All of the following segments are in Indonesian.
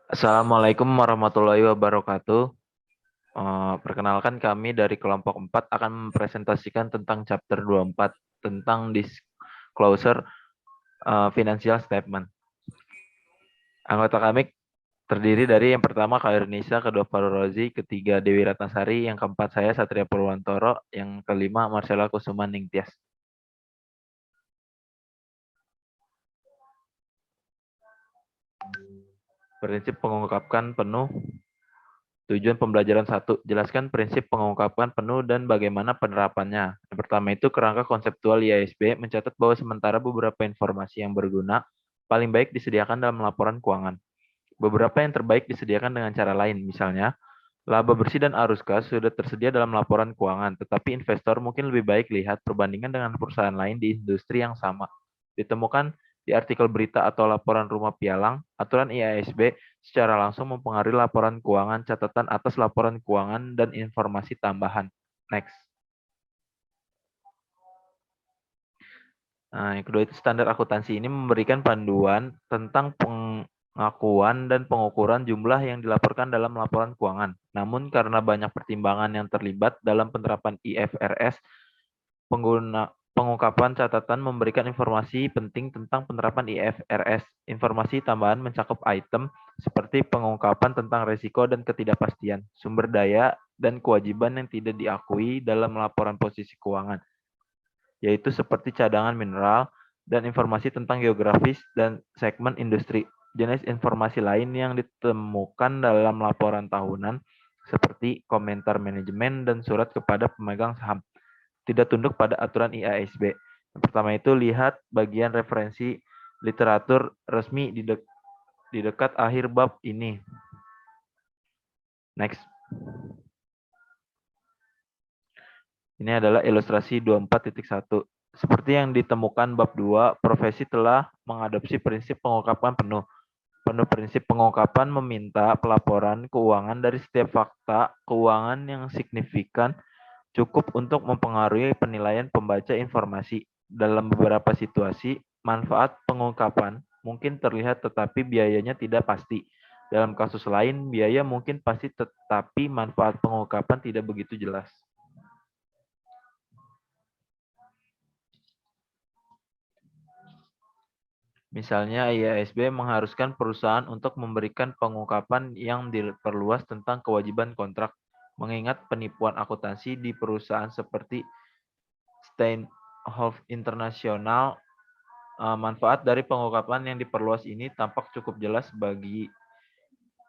Assalamualaikum warahmatullahi wabarakatuh. Perkenalkan kami dari kelompok 4 akan mempresentasikan tentang chapter 24 tentang disclosure financial statement. Anggota kami terdiri dari yang pertama Kak Ernisa, kedua Farul Rozi, ketiga Dewi Ratnasari, yang keempat saya Satria Purwantoro, yang kelima Marcella Kusuma Ningtyas. Prinsip pengungkapkan penuh. Tujuan pembelajaran 1. Jelaskan prinsip pengungkapan penuh dan bagaimana penerapannya. Yang pertama itu kerangka konseptual IASB mencatat bahwa sementara beberapa informasi yang berguna paling baik disediakan dalam laporan keuangan. Beberapa yang terbaik disediakan dengan cara lain, misalnya laba bersih dan arus kas sudah tersedia dalam laporan keuangan, tetapi investor mungkin lebih baik lihat perbandingan dengan perusahaan lain di industri yang sama. Ditemukan di artikel berita atau laporan rumah pialang, aturan IASB secara langsung mempengaruhi laporan keuangan, catatan atas laporan keuangan, dan informasi tambahan. Next. Nah, yang kedua itu standar akuntansi ini memberikan panduan tentang pengakuan dan pengukuran jumlah yang dilaporkan dalam laporan keuangan. Namun karena banyak pertimbangan yang terlibat dalam penerapan IFRS, pengungkapan catatan memberikan informasi penting tentang penerapan IFRS. Informasi tambahan mencakup item seperti pengungkapan tentang risiko dan ketidakpastian, sumber daya, dan kewajiban yang tidak diakui dalam laporan posisi keuangan, yaitu seperti cadangan mineral dan informasi tentang geografis dan segmen industri. Jenis informasi lain yang ditemukan dalam laporan tahunan seperti komentar manajemen dan surat kepada pemegang saham tidak tunduk pada aturan IASB. Yang pertama itu lihat bagian referensi literatur resmi di dekat akhir bab ini. Next. Ini adalah ilustrasi 24.1. Seperti yang ditemukan bab 2, profesi telah mengadopsi prinsip pengungkapan penuh. Prinsip pengungkapan meminta pelaporan keuangan dari setiap fakta keuangan yang signifikan cukup untuk mempengaruhi penilaian pembaca informasi. Dalam beberapa situasi, manfaat pengungkapan mungkin terlihat tetapi biayanya tidak pasti. Dalam kasus lain, biaya mungkin pasti tetapi manfaat pengungkapan tidak begitu jelas. Misalnya, IASB mengharuskan perusahaan untuk memberikan pengungkapan yang diperluas tentang kewajiban kontrak, mengingat penipuan akuntansi di perusahaan seperti Steinhoff International. Manfaat dari pengungkapan yang diperluas ini tampak cukup jelas bagi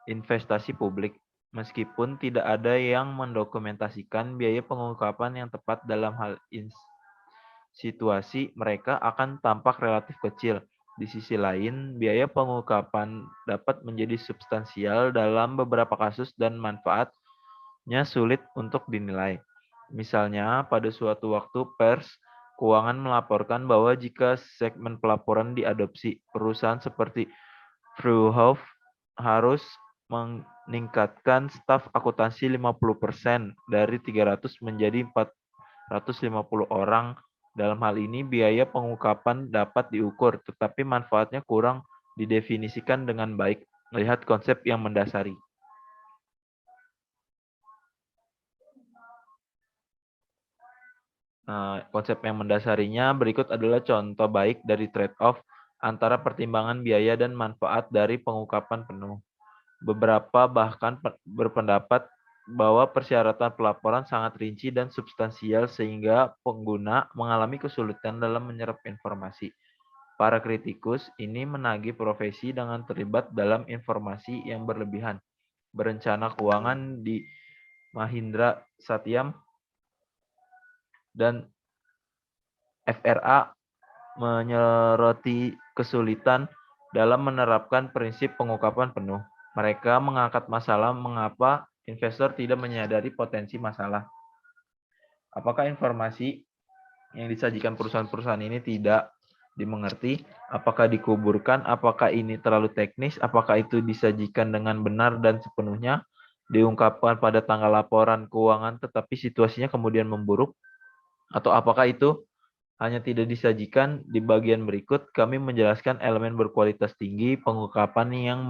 investasi publik, meskipun tidak ada yang mendokumentasikan biaya pengungkapan yang tepat dalam hal situasi mereka akan tampak relatif kecil. Di sisi lain, biaya pengungkapan dapat menjadi substansial dalam beberapa kasus dan manfaatnya sulit untuk dinilai. Misalnya, pada suatu waktu pers keuangan melaporkan bahwa jika segmen pelaporan diadopsi, perusahaan seperti Fruhoff harus meningkatkan staf akuntansi 50% dari 300 menjadi 450 orang. Dalam hal ini, biaya pengungkapan dapat diukur, tetapi manfaatnya kurang didefinisikan dengan baik. Lihat konsep yang mendasari. Konsep yang mendasarinya berikut adalah contoh baik dari trade-off antara pertimbangan biaya dan manfaat dari pengungkapan penuh. Beberapa bahkan berpendapat bahwa persyaratan pelaporan sangat rinci dan substansial sehingga pengguna mengalami kesulitan dalam menyerap informasi. Para kritikus ini menagih profesi dengan terlibat dalam informasi yang berlebihan. Berencana keuangan di Mahindra Satyam dan FRA menyoroti kesulitan dalam menerapkan prinsip pengungkapan penuh. Mereka mengangkat masalah mengapa investor tidak menyadari potensi masalah. Apakah informasi yang disajikan perusahaan-perusahaan ini tidak dimengerti? Apakah dikuburkan? Apakah ini terlalu teknis? Apakah itu disajikan dengan benar dan sepenuhnya? Diungkapkan pada tanggal laporan keuangan tetapi situasinya kemudian memburuk? Atau apakah itu hanya tidak disajikan. Di bagian berikut, kami menjelaskan elemen berkualitas tinggi pengungkapan yang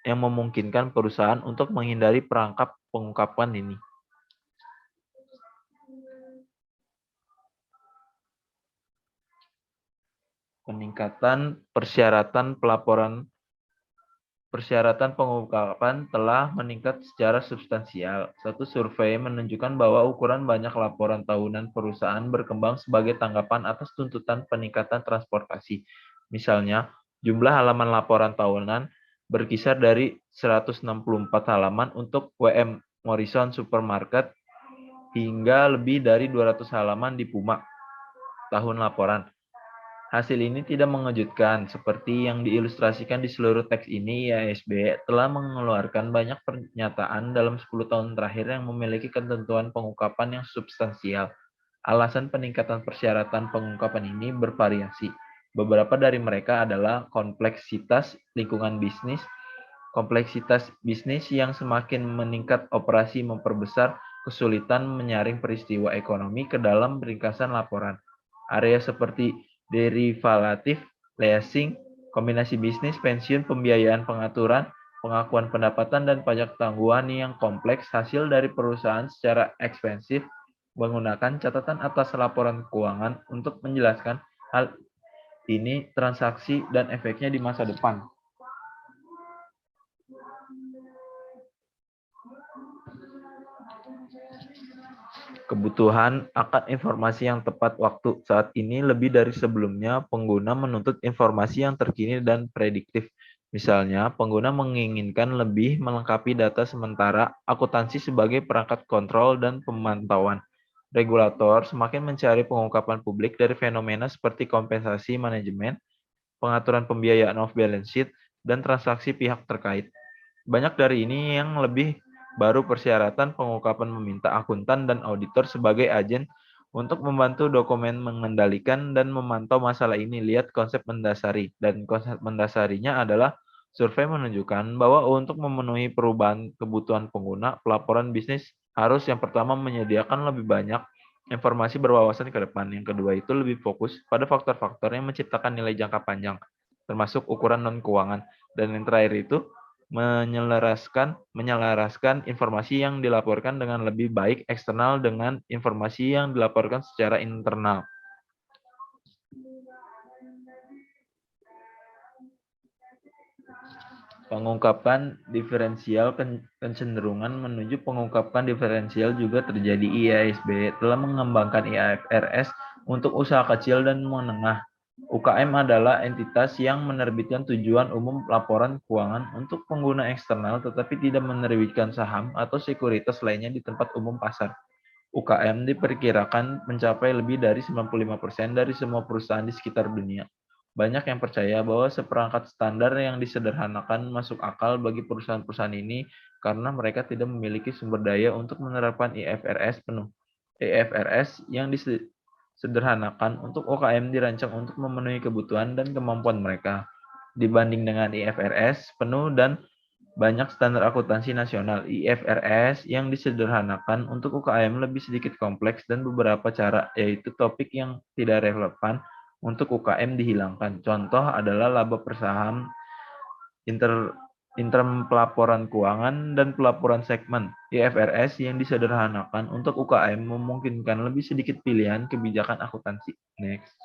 memungkinkan perusahaan untuk menghindari perangkap pengungkapan ini. Peningkatan persyaratan pengungkapan telah meningkat secara substansial. Satu survei menunjukkan bahwa ukuran banyak laporan tahunan perusahaan berkembang sebagai tanggapan atas tuntutan peningkatan transportasi. Misalnya, jumlah halaman laporan tahunan berkisar dari 164 halaman untuk WM Morrison Supermarket hingga lebih dari 200 halaman di Puma tahun laporan. Hasil ini tidak mengejutkan. Seperti yang diilustrasikan di seluruh teks ini, IASB telah mengeluarkan banyak pernyataan dalam 10 tahun terakhir yang memiliki ketentuan pengungkapan yang substansial. Alasan peningkatan persyaratan pengungkapan ini bervariasi. Beberapa dari mereka adalah kompleksitas lingkungan bisnis, kompleksitas bisnis yang semakin meningkat operasi memperbesar kesulitan menyaring peristiwa ekonomi ke dalam ringkasan laporan. Area seperti derivatif, leasing, kombinasi bisnis, pensiun, pembiayaan pengaturan, pengakuan pendapatan, dan pajak tangguhan yang kompleks hasil dari perusahaan secara ekspensif menggunakan catatan atas laporan keuangan untuk menjelaskan hal ini, transaksi, dan efeknya di masa depan. Kebutuhan akan informasi yang tepat waktu. Saat ini lebih dari sebelumnya, pengguna menuntut informasi yang terkini dan prediktif. Misalnya, pengguna menginginkan lebih melengkapi data sementara akuntansi sebagai perangkat kontrol dan pemantauan. Regulator semakin mencari pengungkapan publik dari fenomena seperti kompensasi manajemen, pengaturan pembiayaan off-balance sheet, dan transaksi pihak terkait. Banyak dari ini yang lebih baru persyaratan pengungkapan meminta akuntan dan auditor sebagai agen untuk membantu dokumen mengendalikan dan memantau masalah ini. Lihat konsep mendasari, dan konsep mendasarinya adalah survei menunjukkan bahwa untuk memenuhi perubahan kebutuhan pengguna, pelaporan bisnis harus yang pertama menyediakan lebih banyak informasi berwawasan ke depan. Yang kedua itu lebih fokus pada faktor-faktor yang menciptakan nilai jangka panjang, termasuk ukuran non-keuangan. Dan yang terakhir itu menyelaraskan informasi yang dilaporkan dengan lebih baik eksternal dengan informasi yang dilaporkan secara internal. Pengungkapan diferensial kecenderungan menuju pengungkapan diferensial juga terjadi. IASB telah mengembangkan IFRS untuk usaha kecil dan menengah. UKM adalah entitas yang menerbitkan tujuan umum laporan keuangan untuk pengguna eksternal tetapi tidak menerbitkan saham atau sekuritas lainnya di tempat umum pasar. UKM diperkirakan mencapai lebih dari 95% dari semua perusahaan di sekitar dunia. Banyak yang percaya bahwa seperangkat standar yang disederhanakan masuk akal bagi perusahaan-perusahaan ini karena mereka tidak memiliki sumber daya untuk menerapkan IFRS penuh. IFRS yang disederhanakan untuk UKM dirancang untuk memenuhi kebutuhan dan kemampuan mereka. Dibanding dengan IFRS penuh dan banyak standar akuntansi nasional, IFRS yang disederhanakan untuk UKM lebih sedikit kompleks dan beberapa cara, yaitu topik yang tidak relevan untuk UKM dihilangkan. Contoh adalah laba per saham, interim pelaporan keuangan, dan pelaporan segmen. IFRS yang disederhanakan untuk UKM memungkinkan lebih sedikit pilihan kebijakan akuntansi. Next.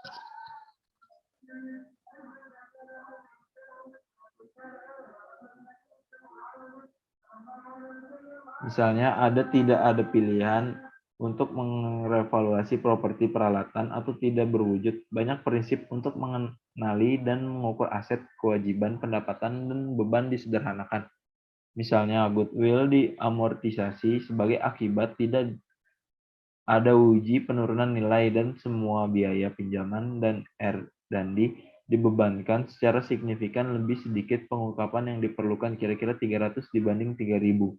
Misalnya tidak ada pilihan untuk mengevaluasi properti peralatan atau tidak berwujud. Banyak prinsip untuk mengenali dan mengukur aset, kewajiban, pendapatan, dan beban disederhanakan. Misalnya goodwill diamortisasi sebagai akibat tidak ada uji penurunan nilai dan semua biaya pinjaman dan R&D dibebankan secara signifikan. Lebih sedikit pengungkapan yang diperlukan, kira-kira 300 dibanding 3000.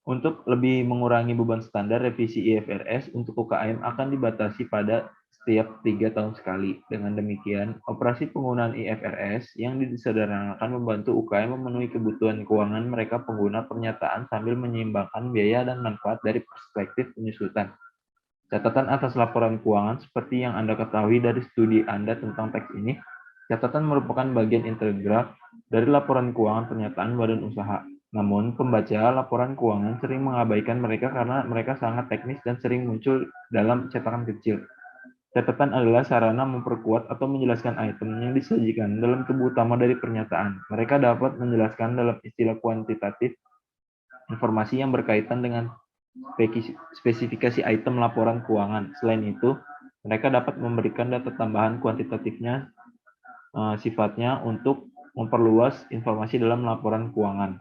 Untuk lebih mengurangi beban standar, revisi IFRS untuk UKM akan dibatasi pada setiap 3 tahun sekali. Dengan demikian, operasi penggunaan IFRS yang disederhanakan membantu UKM memenuhi kebutuhan keuangan mereka pengguna pernyataan sambil menyeimbangkan biaya dan manfaat dari perspektif penyusutan. Catatan atas laporan keuangan seperti yang Anda ketahui dari studi Anda tentang teks ini, catatan merupakan bagian integral dari laporan keuangan pernyataan badan usaha. Namun, pembaca laporan keuangan sering mengabaikan mereka karena mereka sangat teknis dan sering muncul dalam cetakan kecil. Catatan adalah sarana memperkuat atau menjelaskan item yang disajikan dalam tubuh utama dari pernyataan. Mereka dapat menjelaskan dalam istilah kuantitatif informasi yang berkaitan dengan spesifikasi item laporan keuangan. Selain itu, mereka dapat memberikan data tambahan kuantitatifnya sifatnya untuk memperluas informasi dalam laporan keuangan.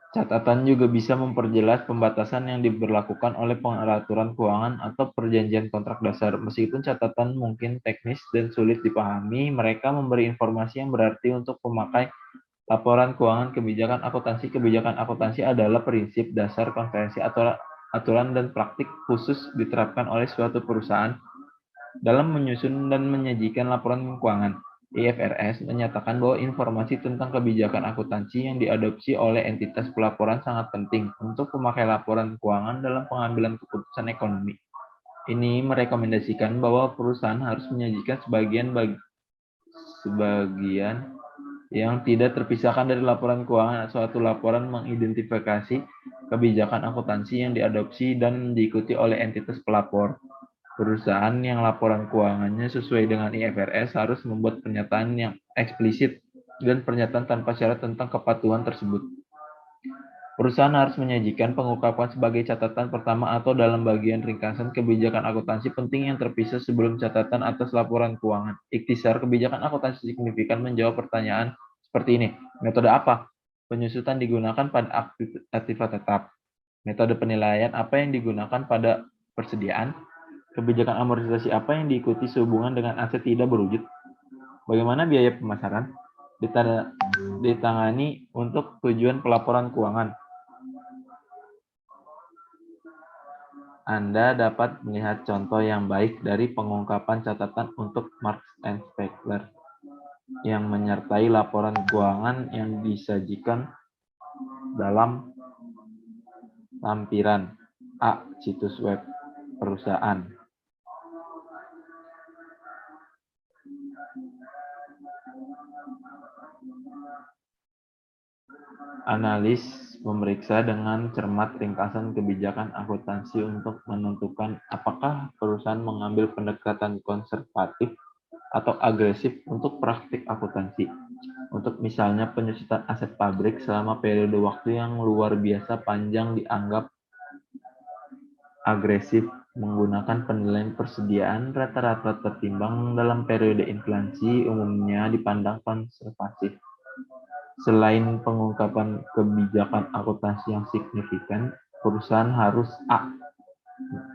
Catatan juga bisa memperjelas pembatasan yang diberlakukan oleh peraturan keuangan atau perjanjian kontrak dasar. Meskipun catatan mungkin teknis dan sulit dipahami, mereka memberi informasi yang berarti untuk pemakai laporan keuangan kebijakan akuntansi. Kebijakan akuntansi adalah prinsip dasar konvensi aturan dan praktik khusus diterapkan oleh suatu perusahaan dalam menyusun dan menyajikan laporan keuangan. IFRS menyatakan bahwa informasi tentang kebijakan akuntansi yang diadopsi oleh entitas pelaporan sangat penting untuk pemakai laporan keuangan dalam pengambilan keputusan ekonomi. Ini merekomendasikan bahwa perusahaan harus menyajikan sebagian yang tidak terpisahkan dari laporan keuangan. Suatu laporan mengidentifikasi kebijakan akuntansi yang diadopsi dan diikuti oleh entitas pelapor. Perusahaan yang laporan keuangannya sesuai dengan IFRS harus membuat pernyataan yang eksplisit dan pernyataan tanpa syarat tentang kepatuhan tersebut. Perusahaan harus menyajikan pengungkapan sebagai catatan pertama atau dalam bagian ringkasan kebijakan akuntansi penting yang terpisah sebelum catatan atas laporan keuangan. Ikhtisar kebijakan akuntansi signifikan menjawab pertanyaan seperti ini. Metode apa? Penyusutan digunakan pada aktiva tetap. Metode penilaian apa yang digunakan pada persediaan? Kebijakan amortisasi apa yang diikuti sehubungan dengan aset tidak berwujud? Bagaimana biaya pemasaran? Ditangani untuk tujuan pelaporan keuangan. Anda dapat melihat contoh yang baik dari pengungkapan catatan untuk Marks and Spencer yang menyertai laporan keuangan yang disajikan dalam lampiran A. Situs web perusahaan. Analis memeriksa dengan cermat ringkasan kebijakan akuntansi untuk menentukan apakah perusahaan mengambil pendekatan konservatif atau agresif untuk praktik akuntansi. Untuk misalnya penyusutan aset pabrik selama periode waktu yang luar biasa panjang dianggap agresif, menggunakan penilaian persediaan rata-rata tertimbang dalam periode inflasi umumnya dipandang konservatif. Selain pengungkapan kebijakan akuntansi yang signifikan, perusahaan harus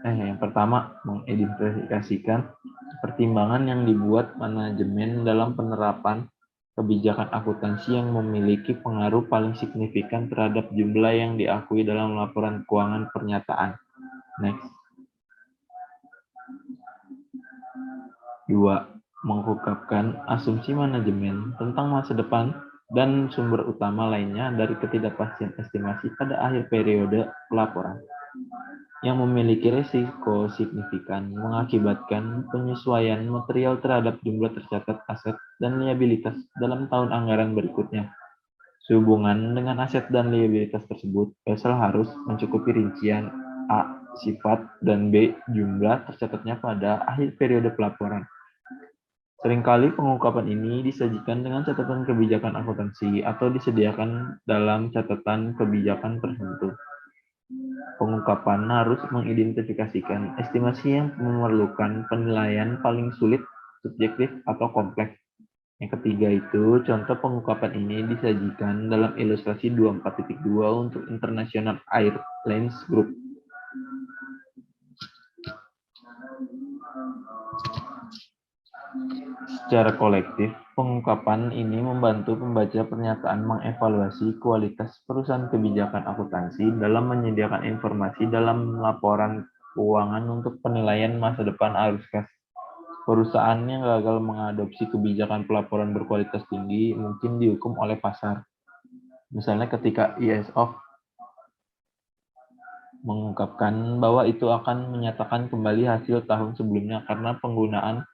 yang pertama, mengidentifikasikan pertimbangan yang dibuat manajemen dalam penerapan kebijakan akuntansi yang memiliki pengaruh paling signifikan terhadap jumlah yang diakui dalam laporan keuangan pernyataan. Next. 2. Mengungkapkan asumsi manajemen tentang masa depan dan sumber utama lainnya dari ketidakpastian estimasi pada akhir periode pelaporan yang memiliki risiko signifikan mengakibatkan penyesuaian material terhadap jumlah tercatat aset dan liabilitas dalam tahun anggaran berikutnya. Sehubungan dengan aset dan liabilitas tersebut, Excel harus mencukupi rincian A. Sifat dan B. Jumlah tercatatnya pada akhir periode pelaporan. Seringkali pengungkapan ini disajikan dengan catatan kebijakan akuntansi atau disediakan dalam catatan kebijakan tertentu. Pengungkapan harus mengidentifikasikan estimasi yang memerlukan penilaian paling sulit, subjektif, atau kompleks. Yang ketiga itu, contoh pengungkapan ini disajikan dalam ilustrasi 24.2 untuk International Airlines Group. Secara kolektif, pengungkapan ini membantu pembaca pernyataan mengevaluasi kualitas perusahaan kebijakan akuntansi dalam menyediakan informasi dalam laporan keuangan untuk penilaian masa depan arus kas. Perusahaan yang gagal mengadopsi kebijakan pelaporan berkualitas tinggi mungkin dihukum oleh pasar. Misalnya ketika ISO mengungkapkan bahwa itu akan menyatakan kembali hasil tahun sebelumnya karena penggunaan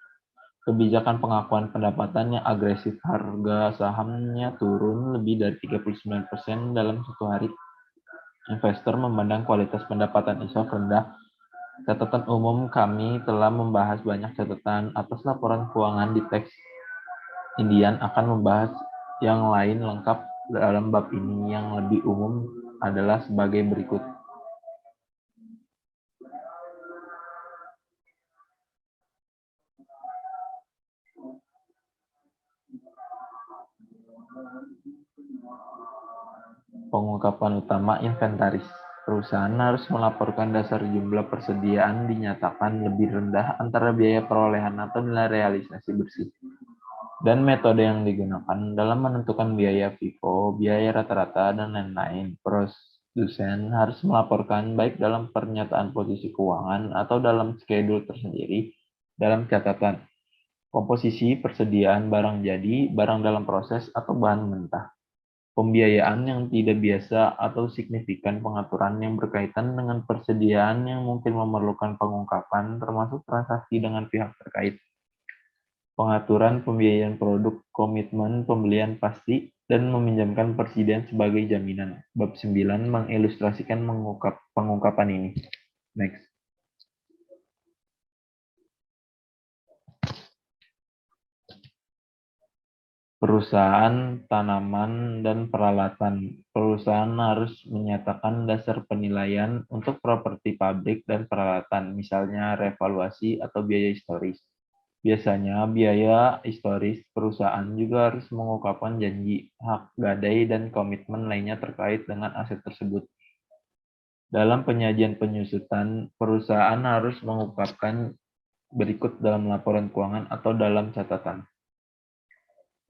kebijakan pengakuan pendapatan yang agresif. Harga sahamnya turun lebih dari 39% dalam satu hari. Investor memandang kualitas pendapatan ISO rendah. Catatan umum, kami telah membahas banyak catatan atas laporan keuangan di teks. Indian akan membahas yang lain lengkap dalam bab ini. Yang lebih umum adalah sebagai berikut. Pengungkapan utama inventaris. Perusahaan harus melaporkan dasar jumlah persediaan dinyatakan lebih rendah antara biaya perolehan atau nilai realisasi bersih dan metode yang digunakan dalam menentukan biaya FIFO, biaya rata-rata, dan lain-lain. Produsen harus melaporkan baik dalam pernyataan posisi keuangan atau dalam schedule tersendiri dalam catatan komposisi persediaan barang jadi, barang dalam proses, atau bahan mentah. Pembiayaan yang tidak biasa atau signifikan, pengaturan yang berkaitan dengan persediaan yang mungkin memerlukan pengungkapan, termasuk transaksi dengan pihak terkait. Pengaturan pembiayaan produk, komitmen pembelian pasti, dan meminjamkan persediaan sebagai jaminan. Bab 9 mengilustrasikan pengungkapan ini. Next. Perusahaan tanaman dan peralatan. Perusahaan harus menyatakan dasar penilaian untuk properti pabrik dan peralatan, misalnya revaluasi atau biaya historis. Biasanya biaya historis perusahaan juga harus mengungkapkan janji, hak gadai, dan komitmen lainnya terkait dengan aset tersebut. Dalam penyajian penyusutan, perusahaan harus mengungkapkan berikut dalam laporan keuangan atau dalam catatan.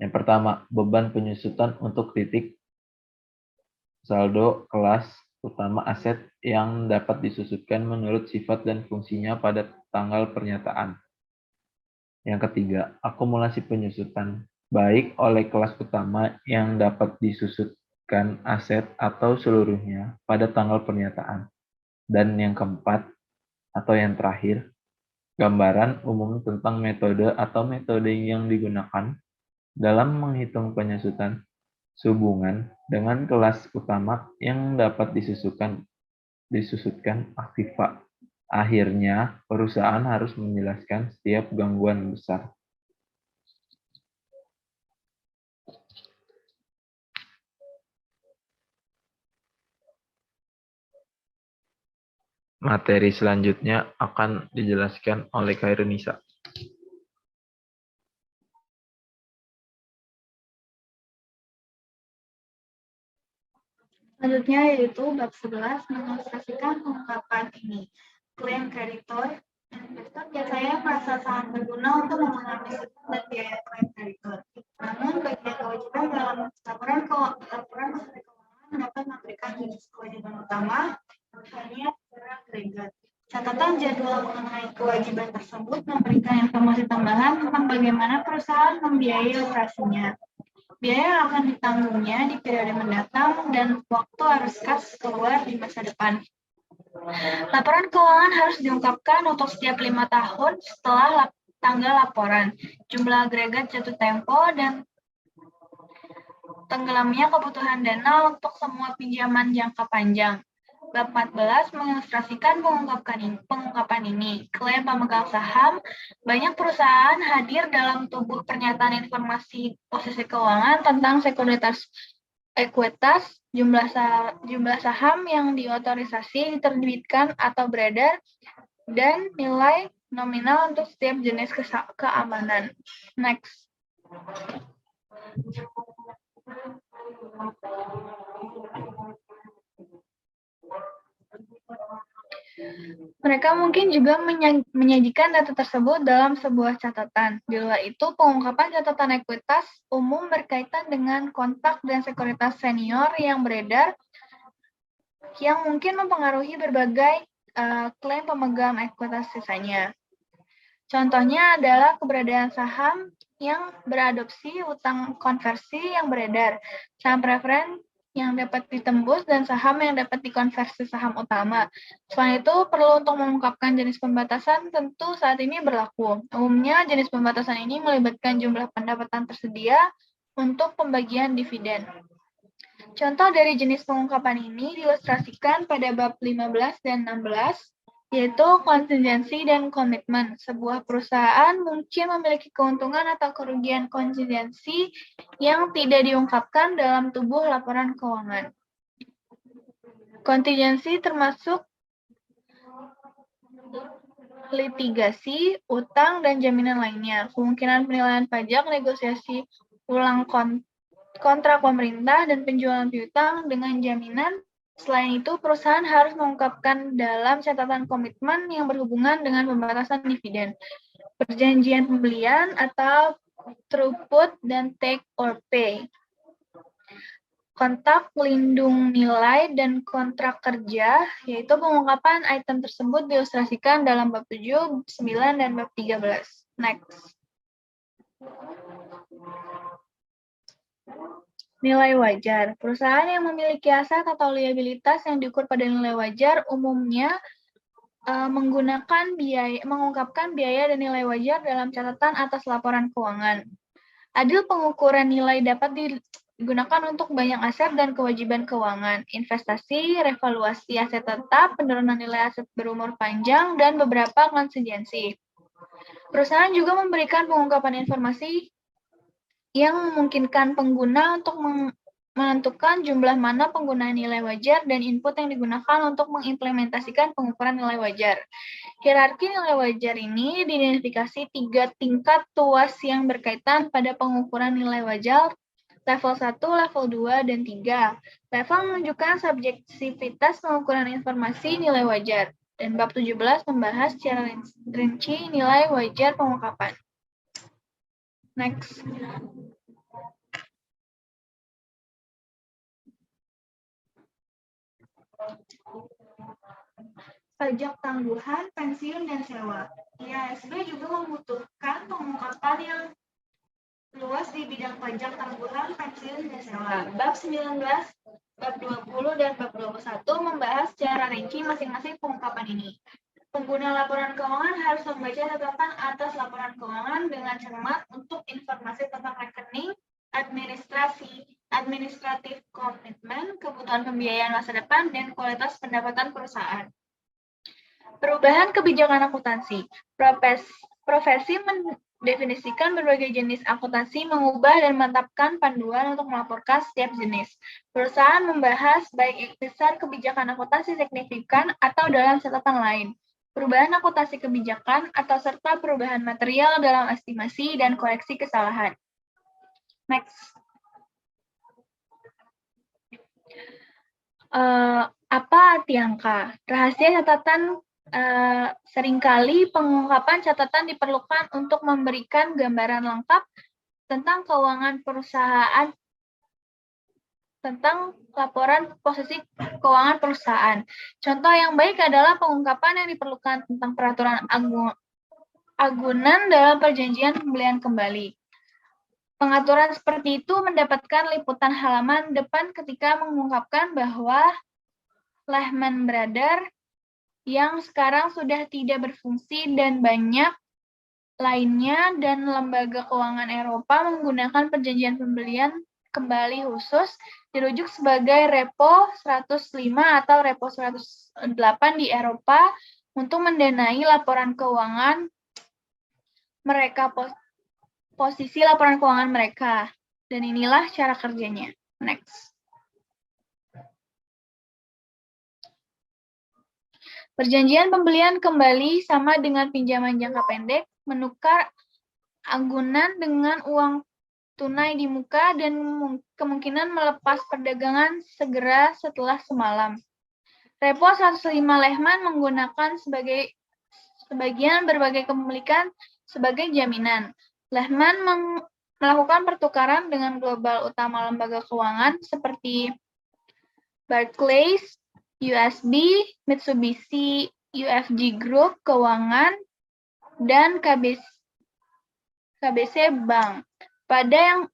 Yang pertama, beban penyusutan untuk titik saldo kelas utama aset yang dapat disusutkan menurut sifat dan fungsinya pada tanggal pernyataan. Yang ketiga, akumulasi penyusutan, baik oleh kelas utama yang dapat disusutkan aset atau seluruhnya pada tanggal pernyataan. Dan yang keempat, atau yang terakhir, gambaran umum tentang metode atau metode yang digunakan dalam menghitung penyusutan sehubungan dengan kelas utama yang dapat disusutkan aktiva. Akhirnya, perusahaan harus menjelaskan setiap gangguan besar. Materi selanjutnya akan dijelaskan oleh Khairunisa. Selanjutnya yaitu bab 11 mengilustrasikan pengungkapan ini. Klaim kreditor. Investor biasanya merasa sangat berguna untuk memahami sistem dan biaya klaim kreditor. Namun bagian kewajiban dalam laporan keuangan dapat memberikan jenis kewajiban utama hanya secara agregat. Catatan jadwal mengenai kewajiban tersebut memberikan informasi tambahan tentang bagaimana perusahaan membiayai operasinya. Biaya yang akan ditanggungnya di periode mendatang dan waktu arus kas keluar di masa depan. Laporan keuangan harus diungkapkan untuk setiap 5 tahun setelah tanggal laporan, jumlah agregat jatuh tempo, dan tenggelamnya kebutuhan dana untuk semua pinjaman jangka panjang. Bab 14 mengilustrasikan pengungkapan ini. Klaim pemegang saham, banyak perusahaan hadir dalam tubuh pernyataan informasi posisi keuangan tentang sekuritas ekuitas, jumlah saham yang diotorisasi, diterbitkan atau beredar, dan nilai nominal untuk setiap jenis keamanan. Next. Mereka mungkin juga menyajikan data tersebut dalam sebuah catatan. Di luar itu, pengungkapan catatan ekuitas umum berkaitan dengan kontak dan sekuritas senior yang beredar, yang mungkin mempengaruhi berbagai klaim pemegang ekuitas sisanya. Contohnya adalah keberadaan saham yang beradopsi utang konversi yang beredar, saham preferen yang dapat ditembus, dan saham yang dapat dikonversi saham utama. Selain itu, perlu untuk mengungkapkan jenis pembatasan tentu saat ini berlaku. Umumnya, jenis pembatasan ini melibatkan jumlah pendapatan tersedia untuk pembagian dividen. Contoh dari jenis pengungkapan ini diilustrasikan pada bab 15 dan 16, yaitu kontingensi dan komitmen. Sebuah perusahaan mungkin memiliki keuntungan atau kerugian kontingensi yang tidak diungkapkan dalam tubuh laporan keuangan. Kontingensi termasuk litigasi, utang, dan jaminan lainnya. Kemungkinan penilaian pajak, negosiasi ulang kontrak pemerintah, dan penjualan piutang dengan jaminan. Selain itu, perusahaan harus mengungkapkan dalam catatan komitmen yang berhubungan dengan pembatasan dividen, perjanjian pembelian atau throughput, dan take or pay. Kontrak lindung nilai dan kontrak kerja, yaitu pengungkapan item tersebut diilustrasikan dalam bab 7, 9, dan bab 13. Next. Nilai wajar. Perusahaan yang memiliki aset atau liabilitas yang diukur pada nilai wajar umumnya mengungkapkan biaya dan nilai wajar dalam catatan atas laporan keuangan. Adil pengukuran nilai dapat digunakan untuk banyak aset dan kewajiban keuangan, investasi, revaluasi aset tetap, penurunan nilai aset berumur panjang, dan beberapa kontingensi. Perusahaan juga memberikan pengungkapan informasi yang memungkinkan pengguna untuk menentukan jumlah mana penggunaan nilai wajar dan input yang digunakan untuk mengimplementasikan pengukuran nilai wajar. Hierarki nilai wajar ini diidentifikasi 3 tingkat tuas yang berkaitan pada pengukuran nilai wajar, level 1, level 2, dan 3. Level menunjukkan subjektivitas pengukuran informasi nilai wajar, dan bab 17 membahas secara rinci nilai wajar pengungkapan. Next. Pajak tangguhan, pensiun, dan sewa. IASB juga membutuhkan pengungkapan yang luas di bidang pajak tangguhan, pensiun, dan sewa. Bab 19, bab 20, dan bab 21 membahas secara rinci masing-masing pengungkapan ini. Pengguna laporan keuangan harus membaca catatan atas laporan keuangan dengan cermat untuk informasi tentang rekening, administratif komitmen, kebutuhan pembiayaan masa depan, dan kualitas pendapatan perusahaan. Perubahan kebijakan akuntansi. Profesi mendefinisikan berbagai jenis akuntansi, mengubah dan menetapkan panduan untuk melaporkan setiap jenis. Perusahaan membahas baik besar kebijakan akuntansi signifikan atau dalam catatan lain, perubahan akuntansi kebijakan, atau serta perubahan material dalam estimasi dan koreksi kesalahan. Next. Apa arti angka? Rahasia catatan. Seringkali pengungkapan catatan diperlukan untuk memberikan gambaran lengkap tentang keuangan perusahaan, tentang laporan posisi keuangan perusahaan. Contoh yang baik adalah pengungkapan yang diperlukan tentang peraturan agunan dalam perjanjian pembelian kembali. Pengaturan seperti itu mendapatkan liputan halaman depan ketika mengungkapkan bahwa Lehman Brothers yang sekarang sudah tidak berfungsi dan banyak lainnya dan lembaga keuangan Eropa menggunakan perjanjian pembelian kembali khusus dirujuk sebagai Repo 105 atau Repo 108 di Eropa untuk mendanai laporan keuangan mereka, posisi laporan keuangan mereka. Dan inilah cara kerjanya. Next. Perjanjian pembelian kembali sama dengan pinjaman jangka pendek, menukar agunan dengan uang tunai di muka, dan kemungkinan melepas perdagangan segera setelah semalam. Repo 105 Lehman menggunakan sebagian berbagai kepemilikan sebagai jaminan. Lehman melakukan pertukaran dengan global utama lembaga keuangan seperti Barclays, USB, Mitsubishi UFG Group Keuangan, dan KBC Bank. Pada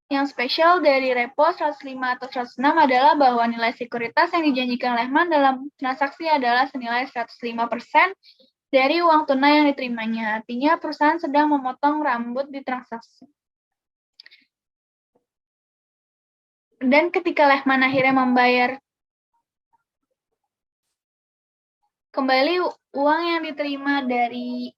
yang spesial dari repo 105 atau 106 adalah bahwa nilai sekuritas yang dijanjikan Lehman dalam transaksi adalah senilai 105% dari uang tunai yang diterimanya. Artinya perusahaan sedang memotong rambut di transaksi. Dan ketika Lehman akhirnya membayar kembali uang yang diterima dari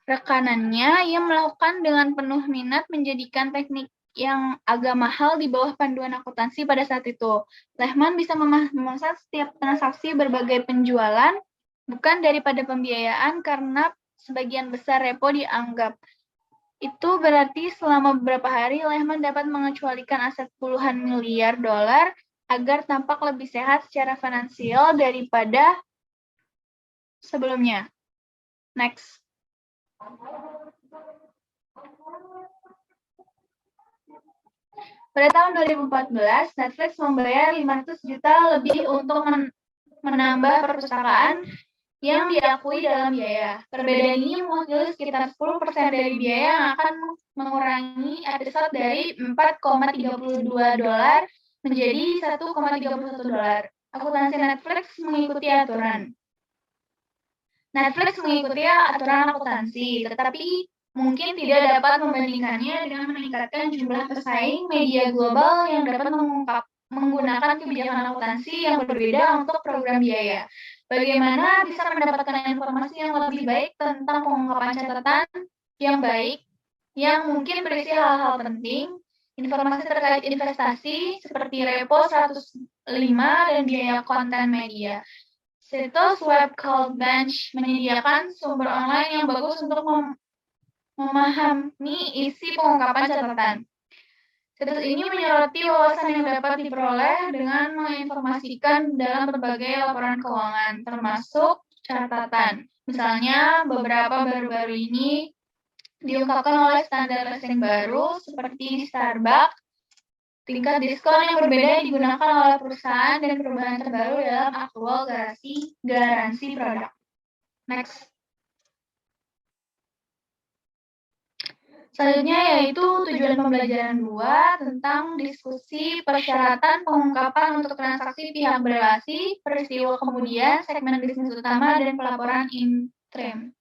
rekanannya, ia melakukan dengan penuh minat menjadikan teknik yang agak mahal di bawah panduan akuntansi pada saat itu. Lehman bisa memesan setiap transaksi berbagai penjualan, bukan daripada pembiayaan karena sebagian besar repo dianggap. Itu berarti selama beberapa hari Lehman dapat mengecualikan aset puluhan miliar dolar agar tampak lebih sehat secara finansial daripada sebelumnya. Next. Pada tahun 2014, Netflix membayar 500 juta lebih untuk menambah perpustakaan yang diakui dalam biaya. Perbedaan ini mewakili sekitar 10% dari biaya yang akan mengurangi episode dari $4,32 menjadi $1,31. Akuntansi Netflix mengikuti aturan. Netflix mengikuti aturan akuntansi, tetapi mungkin tidak dapat membandingkannya dengan meningkatkan jumlah pesaing media global yang dapat menggunakan kebijakan akuntansi yang berbeda untuk program biaya. Bagaimana bisa mendapatkan informasi yang lebih baik tentang pengungkapan catatan yang baik, yang mungkin berisi hal-hal penting, informasi terkait investasi seperti repo 105 dan biaya konten media. Situs web called Bench menyediakan sumber online yang bagus untuk memahami isi pengungkapan catatan. Situs ini menyoroti wawasan yang dapat diperoleh dengan menginformasikan dalam berbagai laporan keuangan, termasuk catatan. Misalnya, beberapa baru-baru ini diungkapkan oleh standar leasing baru seperti di Starbucks, tingkat diskon yang berbeda digunakan oleh perusahaan dan perubahan terbaru dalam aktual garansi produk. Next. Selanjutnya yaitu tujuan pembelajaran 2 tentang diskusi persyaratan pengungkapan untuk transaksi pihak berelasi, peristiwa kemudian, segmen bisnis utama, dan pelaporan interim.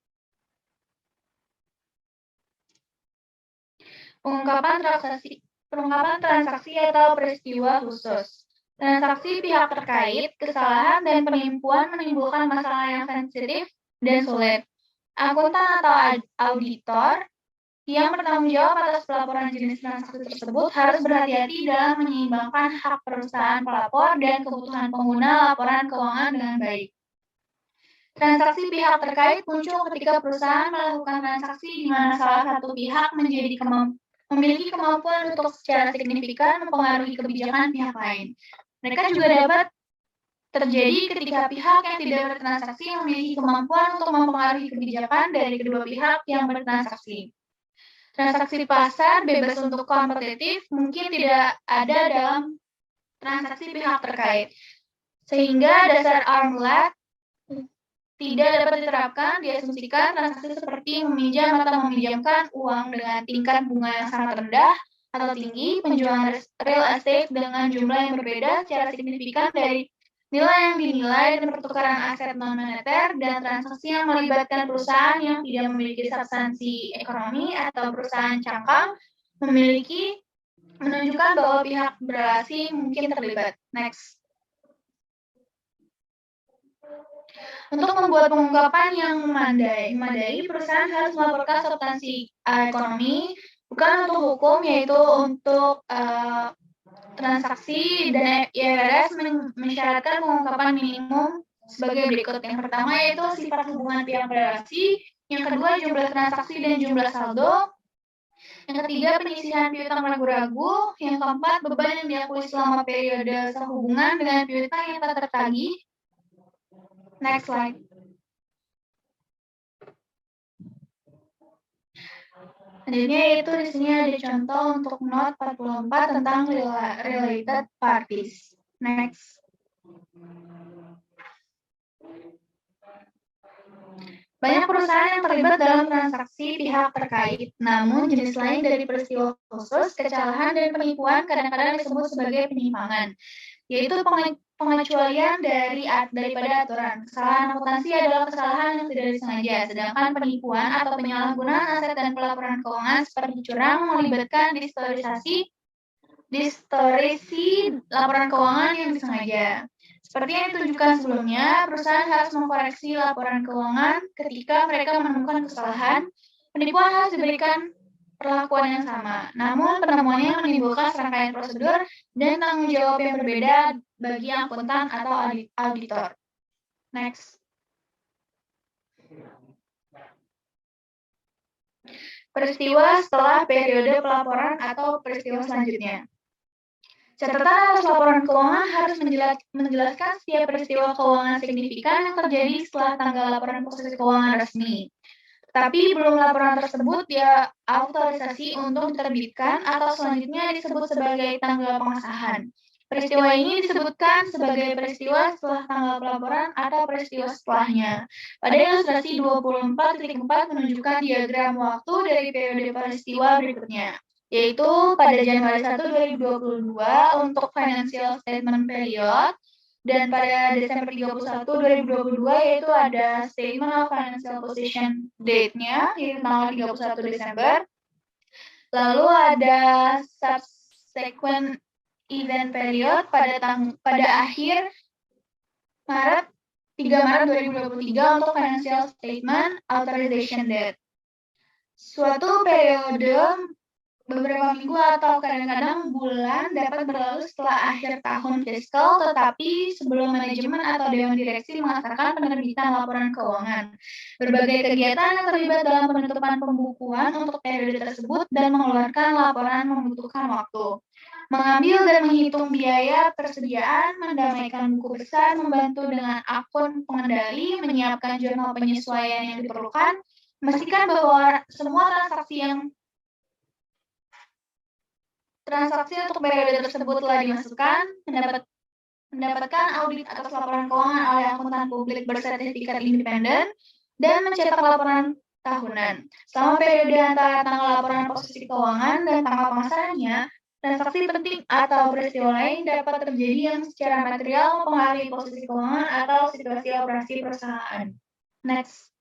Pengungkapan transaksi atau peristiwa khusus. Transaksi pihak terkait, kesalahan, dan penipuan menimbulkan masalah yang sensitif dan sulit. Akuntan atau auditor yang bertanggung jawab atas pelaporan jenis transaksi tersebut harus berhati-hati dalam menyeimbangkan hak perusahaan pelapor dan kebutuhan pengguna laporan keuangan dengan baik. Transaksi pihak terkait muncul ketika perusahaan melakukan transaksi di mana salah satu pihak memiliki kemampuan untuk secara signifikan mempengaruhi kebijakan pihak lain. Mereka juga dapat terjadi ketika pihak yang tidak bertransaksi memiliki kemampuan untuk mempengaruhi kebijakan dari kedua pihak yang bertransaksi. Transaksi pasar bebas untuk kompetitif mungkin tidak ada dalam transaksi pihak terkait, sehingga dasar arm's length tidak dapat diterapkan. Diasumsikan transaksi seperti meminjam atau meminjamkan uang dengan tingkat bunga yang sangat rendah atau tinggi, penjualan real estate dengan jumlah yang berbeda secara signifikan dari nilai yang dinilai, dan pertukaran aset non-moneter, dan transaksi yang melibatkan perusahaan yang tidak memiliki substansi ekonomi atau perusahaan cangkang menunjukkan bahwa pihak berelasi mungkin terlibat. Next. Untuk membuat pengungkapan yang memadai, perusahaan harus melaporkan substansi ekonomi, bukan untuk hukum, yaitu untuk transaksi, dan IFRS mensyaratkan pengungkapan minimum sebagai berikut. Yang pertama yaitu sifat hubungan pihak berelasi, yang kedua jumlah transaksi dan jumlah saldo, yang ketiga penyisihan piutang ragu-ragu, yang keempat beban yang diakui selama periode sehubungan dengan piutang yang tak tertagih. Next slide. Selanjutnya yaitu di sini ada contoh untuk note 44 tentang related parties. Next. Banyak perusahaan yang terlibat dalam transaksi pihak terkait, namun jenis lain dari peristiwa khusus, kecelakaan, dan penipuan kadang-kadang disebut sebagai penyimpangan, yaitu pengecualian daripada aturan. Kesalahan akuntansi adalah kesalahan yang tidak disengaja, sedangkan penipuan atau penyalahgunaan aset dan pelaporan keuangan seperti curang melibatkan distorsi laporan keuangan yang disengaja. Seperti yang ditunjukkan sebelumnya, perusahaan harus mengkoreksi laporan keuangan ketika mereka menemukan kesalahan. Penipuan harus diberikan perlakuan yang sama, namun penemuannya menimbulkan serangkaian prosedur dan tanggung jawab yang berbeda bagi akuntan atau auditor. Next. Peristiwa setelah periode pelaporan atau peristiwa selanjutnya. Catatan atas laporan keuangan harus menjelaskan setiap peristiwa keuangan signifikan yang terjadi setelah tanggal laporan posisi keuangan resmi. Tapi belum laporan tersebut dia autorisasi untuk diterbitkan atau selanjutnya disebut sebagai tanggal pengesahan. Peristiwa ini disebutkan sebagai peristiwa setelah tanggal pelaporan atau peristiwa setelahnya. Pada ilustrasi 24.4 menunjukkan diagram waktu dari periode peristiwa berikutnya, yaitu pada Januari 1, 2022 untuk financial statement period, dan pada Desember 31, 2022 yaitu ada statement of financial position date-nya, yaitu tanggal 31 Desember. Lalu ada subsequent event period pada akhir Maret 3 Maret 2023 untuk financial statement authorization date. Suatu periode beberapa minggu atau kadang-kadang bulan dapat berlalu setelah akhir tahun fiskal, tetapi sebelum manajemen atau dewan direksi mengatakan penerbitan laporan keuangan. Berbagai kegiatan yang terlibat dalam penutupan pembukuan untuk periode tersebut dan mengeluarkan laporan membutuhkan waktu. Mengambil dan menghitung biaya persediaan, mendamaikan buku besar, membantu dengan akun pengendali, menyiapkan jurnal penyesuaian yang diperlukan, memastikan bahwa semua transaksi untuk periode tersebut telah dimasukkan, mendapatkan audit atas laporan keuangan oleh akuntan publik bersertifikat independen, dan mencetak laporan tahunan. Selama periode antara tanggal laporan posisi keuangan dan tanggal pengesahannya, transaksi penting atau peristiwa lain dapat terjadi yang secara material mempengaruhi posisi keuangan atau situasi operasi perusahaan. Next.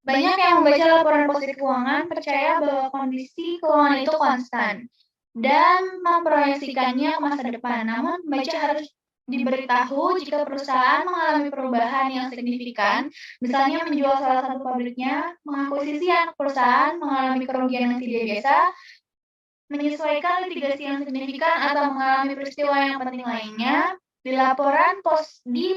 Banyak yang membaca laporan posisi keuangan percaya bahwa kondisi keuangan itu konstan dan memproyeksikannya ke masa depan. Namun, pembaca harus diberitahu jika perusahaan mengalami perubahan yang signifikan, misalnya menjual salah satu pabriknya, mengakuisisi anak perusahaan, mengalami kerugian yang tidak biasa, menyesuaikan litigasi yang signifikan, atau mengalami peristiwa yang penting lainnya, di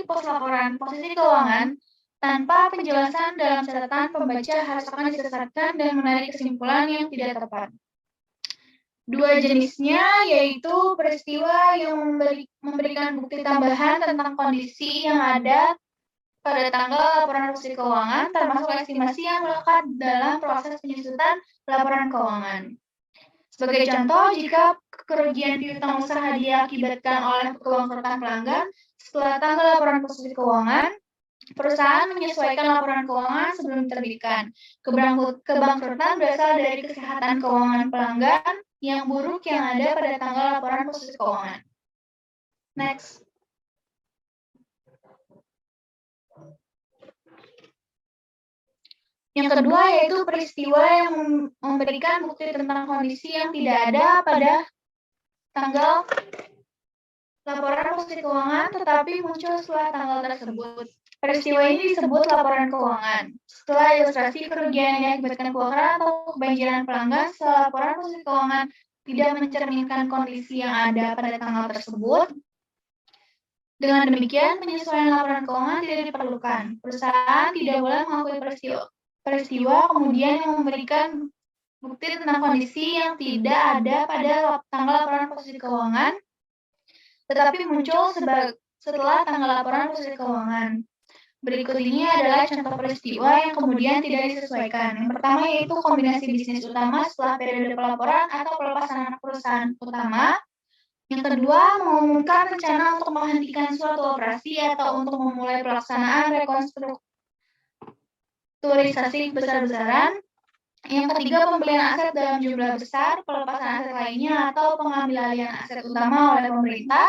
pos laporan posisi keuangan, tanpa penjelasan dalam catatan, pembaca harus akan disesatkan dan menarik kesimpulan yang tidak tepat. Dua jenisnya yaitu peristiwa yang memberikan bukti tambahan tentang kondisi yang ada pada tanggal laporan posisi keuangan, termasuk estimasi yang melekat dalam proses penyusutan laporan keuangan. Sebagai contoh, jika kerugian piutang usaha diakibatkan oleh kebangkrutan pelanggan, setelah tanggal laporan posisi keuangan, perusahaan menyesuaikan laporan keuangan sebelum diterbitkan. Kebangkrutan berasal dari kesehatan keuangan pelanggan yang buruk yang ada pada tanggal laporan posisi keuangan. Next. Yang kedua yaitu peristiwa yang memberikan bukti tentang kondisi yang tidak ada pada tanggal laporan posisi keuangan tetapi muncul setelah tanggal tersebut. Peristiwa ini disebut laporan keuangan. Setelah ilustrasi kerugian yang diakibatkan kebakaran atau kebanjiran pelanggan, setelah laporan posisi keuangan tidak mencerminkan kondisi yang ada pada tanggal tersebut. Dengan demikian, penyesuaian laporan keuangan tidak diperlukan. Perusahaan tidak boleh mengakui peristiwa kemudian yang memberikan bukti tentang kondisi yang tidak ada pada tanggal laporan posisi keuangan, tetapi muncul setelah tanggal laporan posisi keuangan. Berikut ini adalah contoh peristiwa yang kemudian tidak disesuaikan. Yang pertama yaitu kombinasi bisnis utama setelah periode pelaporan atau pelepasan anak perusahaan utama. Yang kedua, mengumumkan rencana untuk menghentikan suatu operasi atau untuk memulai pelaksanaan restrukturisasi besar-besaran. Yang ketiga, pembelian aset dalam jumlah besar, pelepasan aset lainnya, atau pengambil alihan aset utama oleh pemerintah.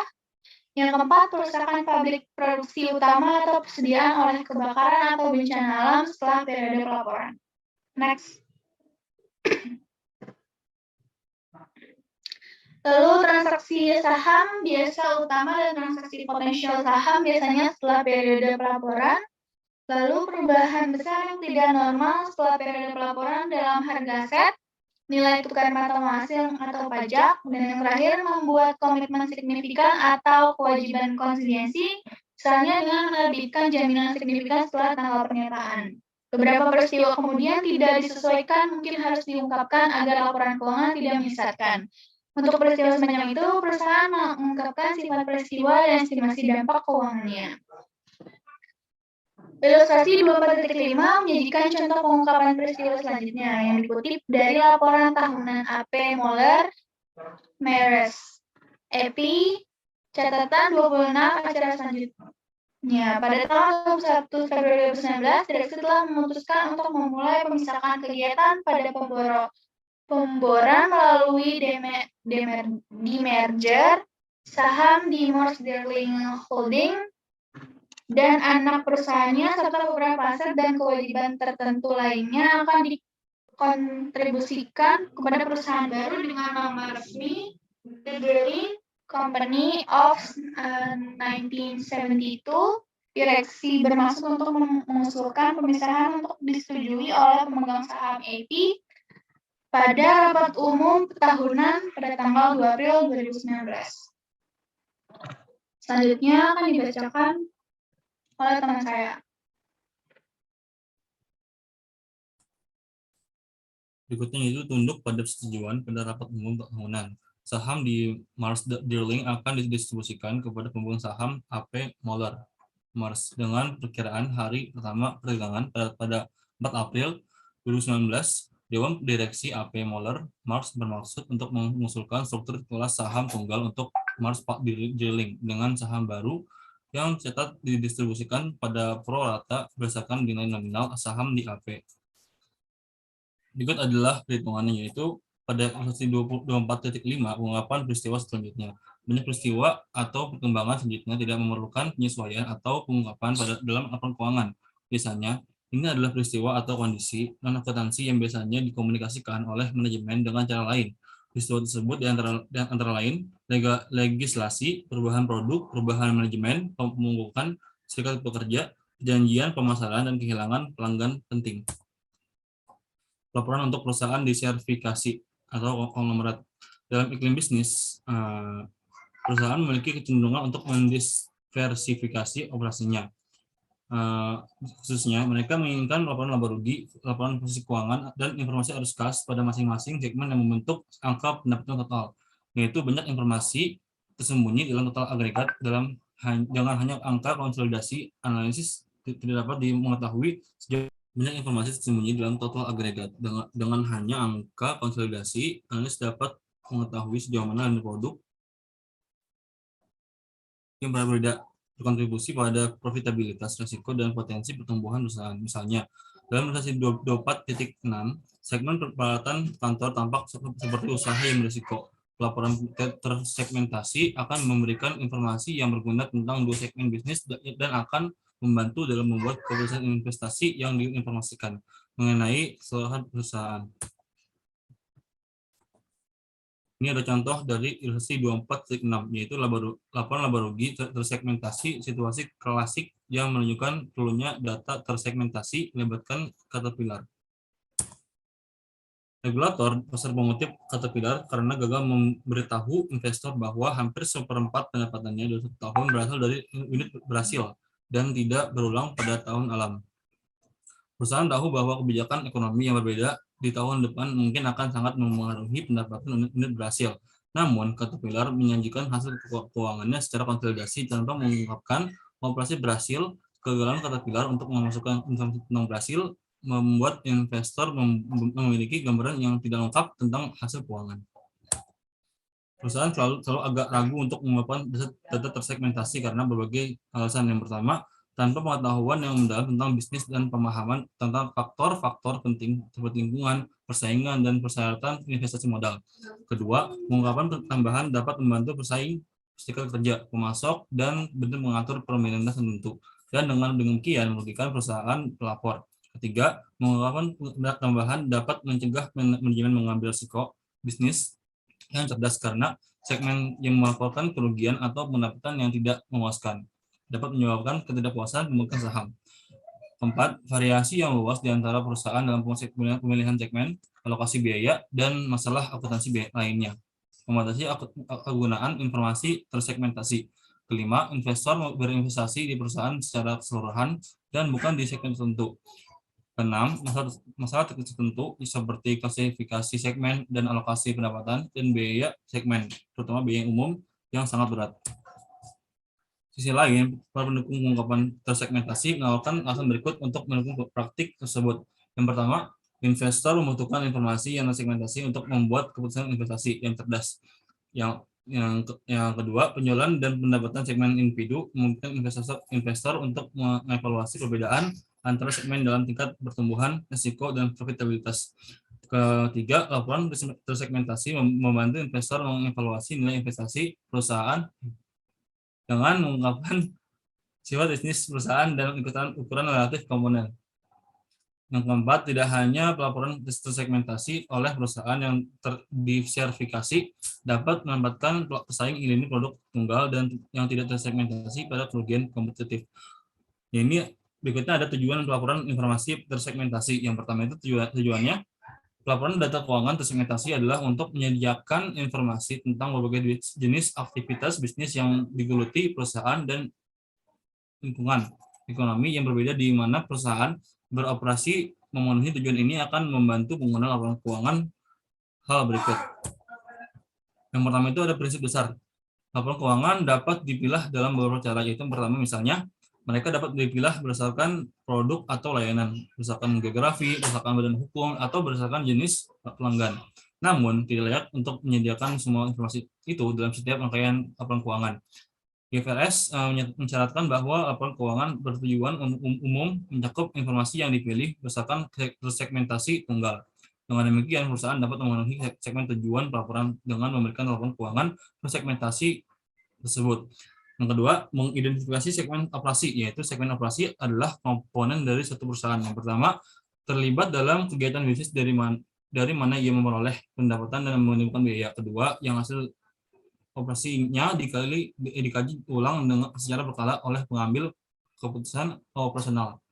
Yang keempat, perusahaan pabrik produksi utama atau persediaan oleh kebakaran atau bencana alam setelah periode pelaporan. Next. Lalu transaksi saham biasa utama dan transaksi potensial saham biasanya setelah periode pelaporan. Lalu perubahan besar yang tidak normal setelah periode pelaporan dalam harga aset, nilai tukar mata uang hasil atau pajak, dan yang terakhir membuat komitmen signifikan atau kewajiban konsiliasi, misalnya dengan menerbitkan jaminan signifikan setelah tanggal pernyataan. Beberapa peristiwa kemudian tidak disesuaikan mungkin harus diungkapkan agar laporan keuangan tidak menyesatkan. Untuk peristiwa semacam itu, perusahaan mengungkapkan sifat peristiwa dan estimasi dampak keuangannya. Ilustrasi 24.5 menyajikan contoh pengungkapan peristiwa selanjutnya yang dikutip dari laporan tahunan AP Moller Meres EPI catatan 26 acara selanjutnya. Pada tanggal 21 Februari 2019, direksi telah memutuskan untuk memulai pemisahan kegiatan pada pemboran melalui demerger saham di Mors Darling Holding dan anak perusahaannya serta beberapa aset dan kewajiban tertentu lainnya akan dikontribusikan kepada perusahaan baru dengan nama resmi The Darling Company of 1972. Direksi bermaksud untuk mengusulkan pemisahan untuk disetujui oleh pemegang saham AP pada rapat umum tahunan pada tanggal 2 April 2019. Selanjutnya akan dibacakan oleh teman saya. Berikutnya itu tunduk pada persetujuan pada rapat umum tahunan. Saham di Mars Darling akan didistribusikan kepada pemegang saham AP Moller Mars dengan perkiraan hari pertama perdagangan pada 4 April 2019. Dewan Direksi AP Moller Mars bermaksud untuk mengusulkan struktur kelas saham tunggal untuk Mars Darling dengan saham baru yang cetak didistribusikan pada pro rata berdasarkan nilai nominal saham di AP. Berikut adalah perhitungannya, yaitu pada ilustrasi 24.5 pengungkapan peristiwa selanjutnya. Banyak peristiwa atau perkembangan selanjutnya tidak memerlukan penyesuaian atau pengungkapan dalam laporan keuangan. Biasanya, ini adalah peristiwa atau kondisi non-akuntansi yang biasanya dikomunikasikan oleh manajemen dengan cara lain. Peristiwa tersebut di antara lain legislasi, perubahan produk, perubahan manajemen, pemungutan serikat pekerja, perjanjian pemasaran, dan kehilangan pelanggan penting. Laporan untuk perusahaan disertifikasi atau konglomerat. Dalam iklim bisnis, perusahaan memiliki kecenderungan untuk mendiversifikasi operasinya. Khususnya, mereka menginginkan laporan laba rugi, laporan posisi keuangan, dan informasi arus kas pada masing-masing segmen yang membentuk angka pendapatan total, yaitu banyak informasi tersembunyi dalam total agregat dengan hanya angka konsolidasi analisis tidak dapat mengetahui sejauh banyak informasi tersembunyi dalam total agregat dengan hanya angka konsolidasi analis dapat mengetahui sejauh mana nilai produk yang berbeda berkontribusi pada profitabilitas, risiko, dan potensi pertumbuhan perusahaan. Misalnya, dalam ilustrasi 24.6, segmen peralatan kantor tampak seperti usaha yang berisiko. Laporan tersegmentasi akan memberikan informasi yang berguna tentang dua segmen bisnis dan akan membantu dalam membuat keputusan investasi yang diinformasikan mengenai keseluruhan perusahaan. Ini ada contoh dari ilustrasi 24.6, yaitu laporan laba rugi tersegmentasi situasi klasik yang menunjukkan perlunya data tersegmentasi melibatkan Caterpillar. Regulator pasar mengutip Caterpillar karena gagal memberitahu investor bahwa hampir seperempat pendapatannya dalam 1 tahun berasal dari unit berhasil dan tidak berulang pada tahun alam. Perusahaan tahu bahwa kebijakan ekonomi yang berbeda di tahun depan mungkin akan sangat memengaruhi pendapatan unit berhasil. Namun, Caterpillar menyajikan hasil keuangannya secara konsolidasi tanpa mengungkapkan operasi berhasil. Kegagalan Caterpillar untuk memasukkan informasi tentang berhasil membuat investor memiliki gambaran yang tidak lengkap tentang hasil keuangan. Perusahaan selalu agak ragu untuk mengungkapkan data tersegmentasi karena berbagai alasan. Yang pertama, tanpa pengetahuan yang mendalam tentang bisnis dan pemahaman tentang faktor-faktor penting seperti lingkungan, persaingan, dan persyaratan investasi modal. Kedua, pengungkapan tambahan dapat membantu pesaing, serikat kerja, pemasok, dan benar mengatur permainan tertentu. Dan dengan demikian merugikan perusahaan pelapor. Ketiga, pengungkapan tambahan dapat mencegah manajemen mengambil risiko bisnis yang cerdas karena segmen yang melaporkan kerugian atau pendapatan yang tidak memuaskan dapat menyebabkan ketidakpuasan pemegang saham. Keempat, variasi yang luas di antara perusahaan dalam pemilihan segmen, alokasi biaya, dan masalah akuntansi biaya lainnya. Membatasi penggunaan informasi tersegmentasi. Kelima, investor berinvestasi di perusahaan secara keseluruhan dan bukan di segmen tertentu. Keenam, masalah tertentu seperti klasifikasi segmen dan alokasi pendapatan dan biaya segmen, terutama biaya umum yang sangat berat. Sisi lain, para pendukung pengungkapan tersegmentasi menawarkan alasan berikut untuk mendukung praktik tersebut. Yang pertama, investor membutuhkan informasi yang tersegmentasi untuk membuat keputusan investasi yang cerdas. Yang kedua, penjualan dan pendapatan segmen individu memungkinkan investor untuk mengevaluasi perbedaan antara segmen dalam tingkat pertumbuhan, risiko, dan profitabilitas. Ketiga, laporan tersegmentasi membantu investor mengevaluasi nilai investasi perusahaan dengan mengungkapkan sifat bisnis perusahaan dan ukuran relatif komponen. Yang keempat, tidak hanya pelaporan tersegmentasi oleh perusahaan yang disertifikasi dapat menempatkan pesaing ini produk tunggal dan yang tidak tersegmentasi pada kerugian kompetitif. Ini berikutnya ada tujuan pelaporan informasi tersegmentasi. Yang pertama itu tujuannya pelaporan data keuangan tersegmentasi adalah untuk menyediakan informasi tentang berbagai jenis aktivitas bisnis yang digeluti perusahaan dan lingkungan ekonomi yang berbeda di mana perusahaan beroperasi. Memenuhi tujuan ini akan membantu pengguna laporan keuangan hal berikut. Yang pertama itu ada prinsip besar. Laporan keuangan dapat dipilah dalam beberapa cara, yaitu yang pertama misalnya mereka dapat dipilah berdasarkan produk atau layanan, berdasarkan geografi, berdasarkan badan hukum, atau berdasarkan jenis pelanggan. Namun, tidak layak untuk menyediakan semua informasi itu dalam setiap rangkaian laporan keuangan. IFRS mencatatkan bahwa laporan keuangan bertujuan umum mencakup informasi yang dipilih berdasarkan segmentasi tunggal. Dengan demikian, perusahaan dapat memenuhi segmen tujuan pelaporan dengan memberikan laporan keuangan bersegmentasi tersebut. Yang kedua, mengidentifikasi segmen operasi, yaitu segmen operasi adalah komponen dari satu perusahaan. Yang pertama, terlibat dalam kegiatan bisnis dari mana ia memperoleh pendapatan dan menimbulkan biaya. Kedua, yang hasil operasinya dikaji ulang secara berkala oleh pengambil keputusan operasional.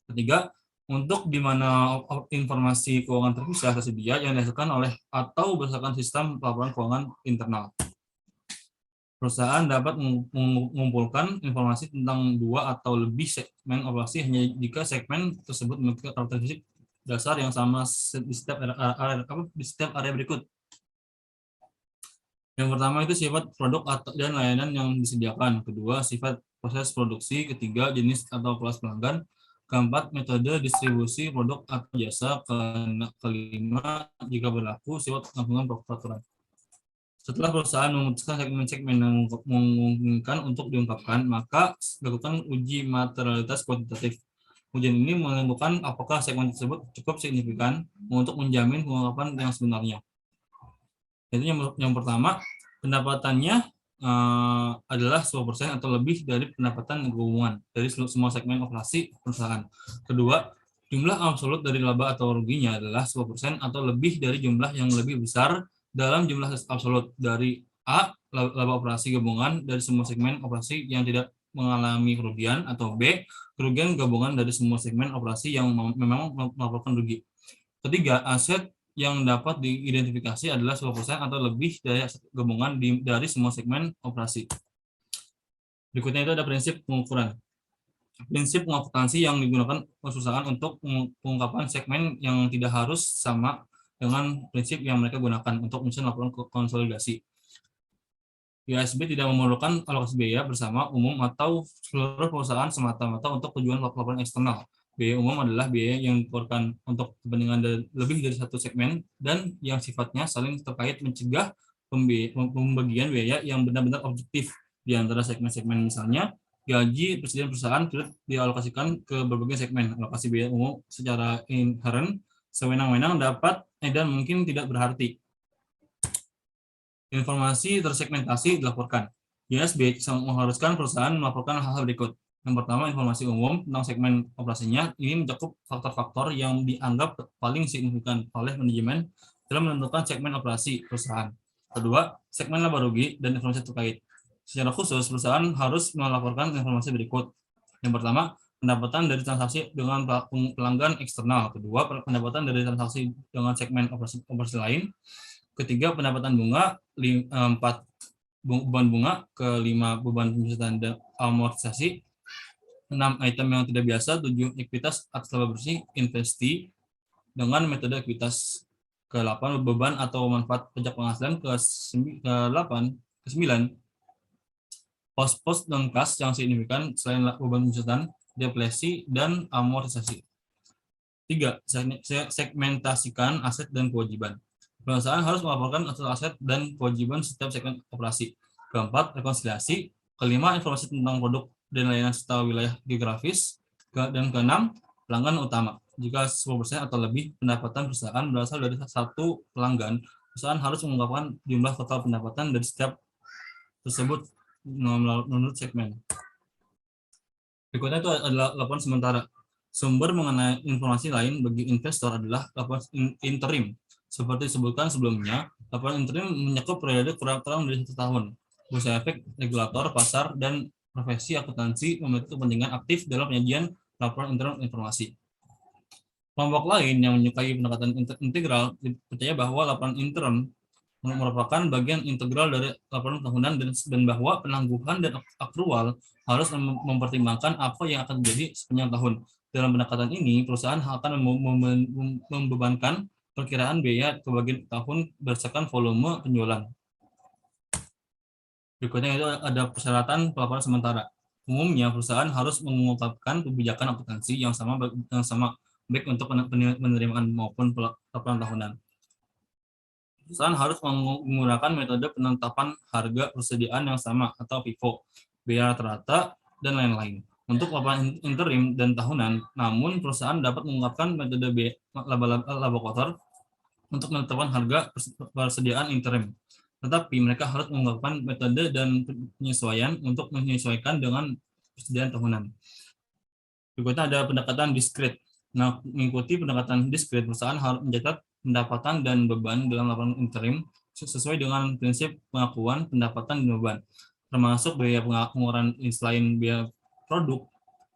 Ketiga, untuk di mana informasi keuangan terpisah tersedia yang dihasilkan oleh atau berdasarkan sistem pelaporan keuangan internal. Perusahaan dapat mengumpulkan informasi tentang 2 atau lebih segmen operasi hanya jika segmen tersebut memiliki karakteristik dasar yang sama di setiap area berikut. Yang pertama itu sifat produk dan layanan yang disediakan. Kedua, sifat proses produksi. Ketiga, jenis atau kelas pelanggan. Keempat, metode distribusi produk atau jasa. Kelima, jika berlaku, sifat pengampunan peraturan. Setelah perusahaan memutuskan segmen-segmen yang memungkinkan untuk diungkapkan, maka lakukan uji materialitas kuantitatif. Ujian ini menentukan apakah segmen tersebut cukup signifikan untuk menjamin pengungkapan yang sebenarnya. Jadi yang pertama, pendapatannya adalah 10% atau lebih dari pendapatan gabungan dari semua segmen operasi perusahaan. Kedua, jumlah absolut dari laba atau ruginya adalah 10% atau lebih dari jumlah yang lebih besar dalam jumlah absolut dari A, laba operasi gabungan dari semua segmen operasi yang tidak mengalami kerugian, atau B, kerugian gabungan dari semua segmen operasi yang memang melaporkan rugi. Ketiga, aset yang dapat diidentifikasi adalah 10% atau lebih dari aset gabungan dari semua segmen operasi. Berikutnya itu ada prinsip pengukuran. Prinsip pengakutansi yang digunakan perusahaan untuk pengungkapan segmen yang tidak harus sama dengan prinsip yang mereka gunakan untuk menyusun laporan konsolidasi. IASB tidak memerlukan alokasi biaya bersama umum atau seluruh perusahaan semata-mata untuk tujuan laporan eksternal. Biaya umum adalah biaya yang dikeluarkan untuk kepentingan lebih dari satu segmen dan yang sifatnya saling terkait mencegah pembagian biaya yang benar-benar objektif di antara segmen-segmen. Misalnya, gaji presiden perusahaan turut dialokasikan ke berbagai segmen. Alokasi biaya umum secara inherent, sewenang-wenang dapat dan mungkin tidak berarti. Informasi tersegmentasi dilaporkan. ISB mengharuskan perusahaan melaporkan hal-hal berikut. Yang pertama, informasi umum tentang segmen operasinya. Ini mencakup faktor-faktor yang dianggap paling signifikan oleh manajemen dalam menentukan segmen operasi perusahaan. Kedua, segmen laba rugi dan informasi terkait. Secara khusus, perusahaan harus melaporkan informasi berikut. Yang pertama, pendapatan dari transaksi dengan pelanggan eksternal. Kedua, pendapatan dari transaksi dengan segmen operasi lain. Ketiga, pendapatan bunga. 4, beban bunga. Kelima, beban pemasukan dan amortisasi. 6, item yang tidak biasa. 7, ekuitas atas laba bersih investi dengan metode ekuitas. Ke-8, beban atau manfaat pajak penghasilan. Ke-9, pos-pos non kas yang signifikan selain beban pemasukan, deflasi, dan amortisasi. 3, segmentasikan aset dan kewajiban. Perusahaan harus melaporkan aset dan kewajiban setiap segmen operasi. Keempat, rekonsiliasi. Kelima, informasi tentang produk dan layanan serta wilayah geografis. Dan keenam, pelanggan utama. Jika 10% atau lebih pendapatan perusahaan berasal dari satu pelanggan, perusahaan harus mengungkapkan jumlah total pendapatan dari setiap tersebut menurut segmen. Berikutnya itu adalah laporan sementara. Sumber mengenai informasi lain bagi investor adalah laporan interim. Seperti disebutkan sebelumnya, laporan interim mencakup periode kurang dari 1 tahun. Bursa efek, regulator, pasar, dan profesi akuntansi memiliki kepentingan aktif dalam penyajian laporan interim informasi. Kelompok lain yang menyukai pendekatan integral percaya bahwa laporan interim merupakan bagian integral dari laporan tahunan dan bahwa penangguhan dan akrual harus mempertimbangkan apa yang akan terjadi sepanjang tahun. Dalam pendekatan ini, perusahaan akan membebankan perkiraan biaya ke bagian tahun berdasarkan volume penjualan. Berikutnya itu ada persyaratan pelaporan sementara. Umumnya, perusahaan harus mengungkapkan kebijakan akuntansi yang sama baik untuk penerimaan maupun laporan tahunan. Perusahaan harus menggunakan metode penetapan harga persediaan yang sama atau FIFO, biaya rata-rata, dan lain-lain. Untuk laporan interim dan tahunan, namun perusahaan dapat mengungkapkan metode laba kotor untuk menetapkan harga persediaan interim. Tetapi mereka harus mengungkapkan metode dan penyesuaian untuk menyesuaikan dengan persediaan tahunan. Berikutnya ada pendekatan diskret. Nah, mengikuti pendekatan diskret, perusahaan harus mencatat pendapatan dan beban dalam laporan interim sesuai dengan prinsip pengakuan pendapatan dan beban, termasuk biaya pengeluaran selain biaya produk.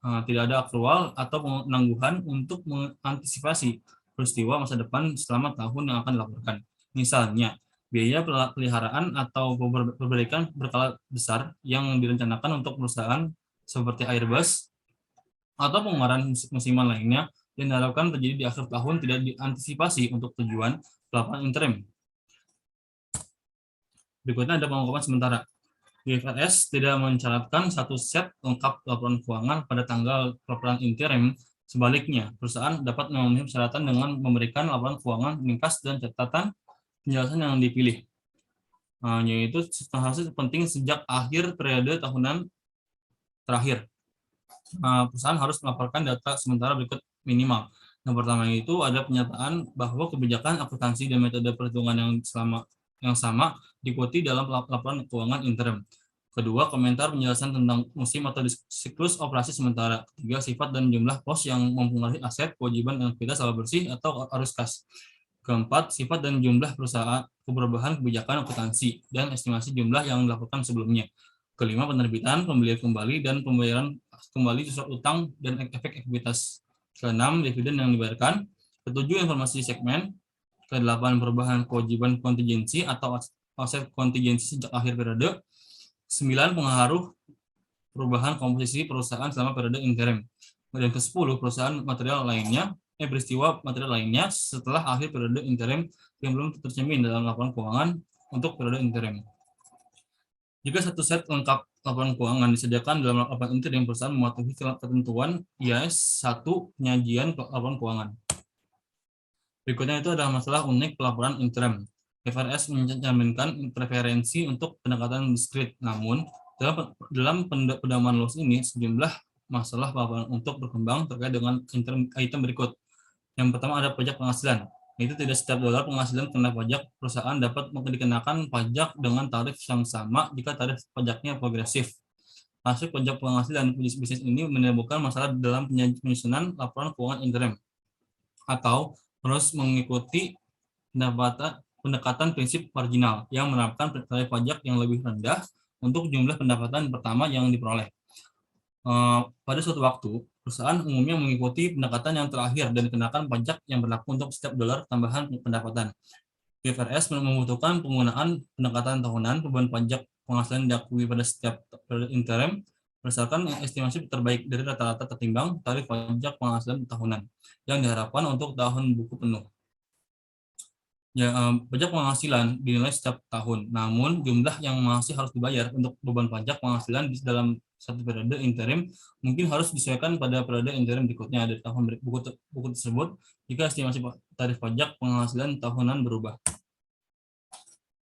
Tidak ada akrual atau penangguhan untuk mengantisipasi peristiwa masa depan selama tahun yang akan dilaporkan. Misalnya, biaya peliharaan atau perbaikan berskala besar yang direncanakan untuk perusahaan seperti Airbus atau pengeluaran musiman lainnya yang diharapkan terjadi di akhir tahun tidak diantisipasi untuk tujuan laporan interim. Berikutnya ada pengungkapan sementara. IFRS tidak mencatatkan satu set lengkap laporan keuangan pada tanggal laporan interim. Sebaliknya, perusahaan dapat memenuhi persyaratan dengan memberikan laporan keuangan ringkas dan catatan penjelasan yang dipilih. Yaitu hasil penting sejak akhir periode tahunan terakhir. Perusahaan harus melaporkan data sementara berikut minimal. Yang pertama itu ada pernyataan bahwa kebijakan akuntansi dan metode perhitungan yang sama diikuti dalam laporan keuangan interim. Kedua, komentar penjelasan tentang musim atau siklus operasi sementara. Ketiga, sifat dan jumlah pos yang mempengaruhi aset, kewajiban, dan aktivitas laba bersih atau arus kas. Keempat, sifat dan jumlah perubahan kebijakan akuntansi dan estimasi jumlah yang dilakukan sebelumnya. Kelima, penerbitan, pembelian kembali, dan pembayaran kembali surat utang dan efek ekuitas. Keenam, dividen yang dibayarkan. Ketujuh, informasi segmen. Kedelapan, perubahan kewajiban kontingensi atau aset kontingensi sejak akhir periode. 9, pengaruh perubahan komposisi perusahaan selama periode interim. Dan ke-10, peristiwa material lainnya setelah akhir periode interim yang belum tercermin dalam laporan keuangan untuk periode interim. Jika satu set lengkap laporan keuangan disediakan dalam laporan interim, perusahaan mematuhi ketentuan IAS 1 penyajian laporan keuangan. Berikutnya itu adalah masalah unik pelaporan interim. IFRS mencerminkan preferensi untuk pendekatan diskrit. Namun, dalam pedoman luas ini, sejumlah masalah untuk berkembang terkait dengan item berikut. Yang pertama ada pajak penghasilan. Itu tidak setiap dolar penghasilan kena pajak, perusahaan dapat dikenakan pajak dengan tarif yang sama jika tarif pajaknya progresif. Hasil pajak penghasilan bisnis ini menimbulkan masalah dalam penyusunan laporan keuangan interim atau harus mengikuti pendekatan prinsip marginal yang menerapkan tarif pajak yang lebih rendah untuk jumlah pendapatan pertama yang diperoleh. Pada suatu waktu, perusahaan umumnya mengikuti pendekatan yang terakhir dan dikenakan pajak yang berlaku untuk setiap dolar tambahan pendapatan. IFRS membutuhkan penggunaan pendekatan tahunan beban pajak penghasilan diakui pada setiap interim berdasarkan estimasi terbaik dari rata-rata tertimbang tarif pajak penghasilan tahunan yang diharapkan untuk tahun buku penuh. Ya, pajak penghasilan dinilai setiap tahun, namun jumlah yang masih harus dibayar untuk beban pajak penghasilan di dalam satu periode interim mungkin harus disesuaikan pada periode interim berikutnya dari tahun buku tersebut jika estimasi tarif pajak penghasilan tahunan berubah.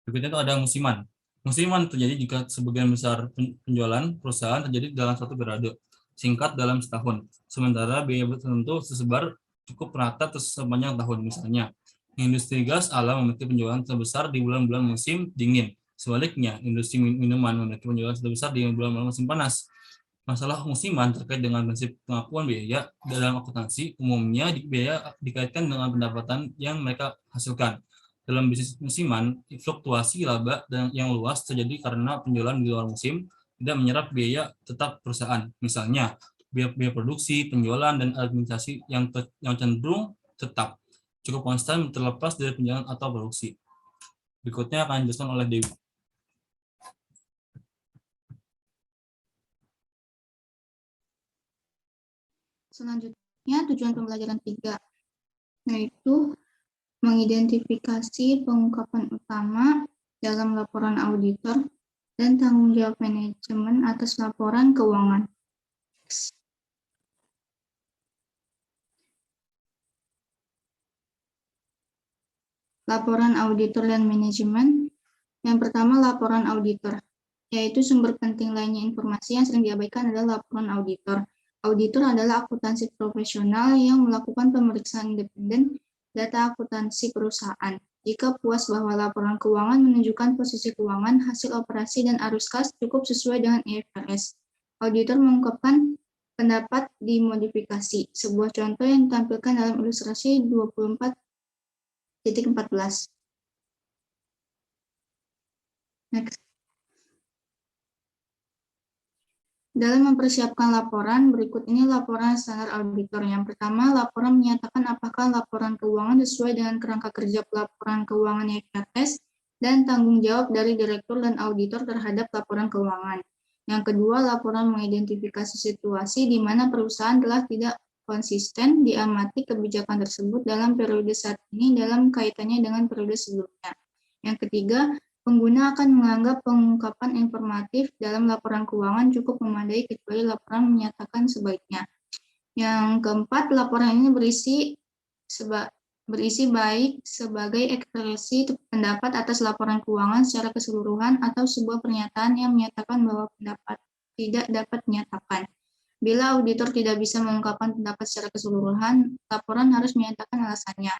Berikutnya itu ada musiman. Musiman terjadi jika sebagian besar penjualan perusahaan terjadi dalam satu periode singkat dalam setahun, sementara biaya tertentu tersebar cukup merata sepanjang tahun. Misalnya, industri gas alam memiliki penjualan terbesar di bulan-bulan musim dingin. Sebaliknya, industri minuman memiliki penjualan terbesar di bulan-bulan musim panas. Masalah musiman terkait dengan prinsip pengakuan biaya dalam akuntansi, umumnya biaya dikaitkan dengan pendapatan yang mereka hasilkan. Dalam bisnis musiman, fluktuasi laba yang luas terjadi karena penjualan di luar musim tidak menyerap biaya tetap perusahaan. Misalnya, biaya produksi, penjualan, dan administrasi yang cenderung tetap cukup konstan terlepas dari penjualan atau produksi. Berikutnya akan dijelaskan oleh Dewi. Selanjutnya, tujuan pembelajaran 3, yaitu mengidentifikasi pengungkapan utama dalam laporan auditor dan tanggung jawab manajemen atas laporan keuangan. Laporan auditor dan manajemen. Yang pertama, laporan auditor, yaitu sumber penting lainnya informasi yang sering diabaikan adalah laporan auditor. Auditor adalah akuntansi profesional yang melakukan pemeriksaan independen data akuntansi perusahaan. Jika puas bahwa laporan keuangan menunjukkan posisi keuangan, hasil operasi, dan arus kas cukup sesuai dengan IFRS, auditor mengungkapkan pendapat dimodifikasi. Sebuah contoh yang ditampilkan dalam ilustrasi 24.14. Next. Dalam mempersiapkan laporan, berikut ini laporan standar auditor. Yang pertama, laporan menyatakan apakah laporan keuangan sesuai dengan kerangka kerja pelaporan keuangan IFRS dan tanggung jawab dari direktur dan auditor terhadap laporan keuangan. Yang kedua, laporan mengidentifikasi situasi di mana perusahaan telah tidak konsisten diamati kebijakan tersebut dalam periode saat ini dalam kaitannya dengan periode sebelumnya. Yang ketiga, pengguna akan menganggap pengungkapan informatif dalam laporan keuangan cukup memadai kecuali laporan menyatakan sebaiknya. Yang keempat, laporan ini berisi baik sebagai ekspresi pendapat atas laporan keuangan secara keseluruhan atau sebuah pernyataan yang menyatakan bahwa pendapat tidak dapat menyatakan. Bila auditor tidak bisa mengungkapkan pendapat secara keseluruhan, laporan harus menyatakan alasannya.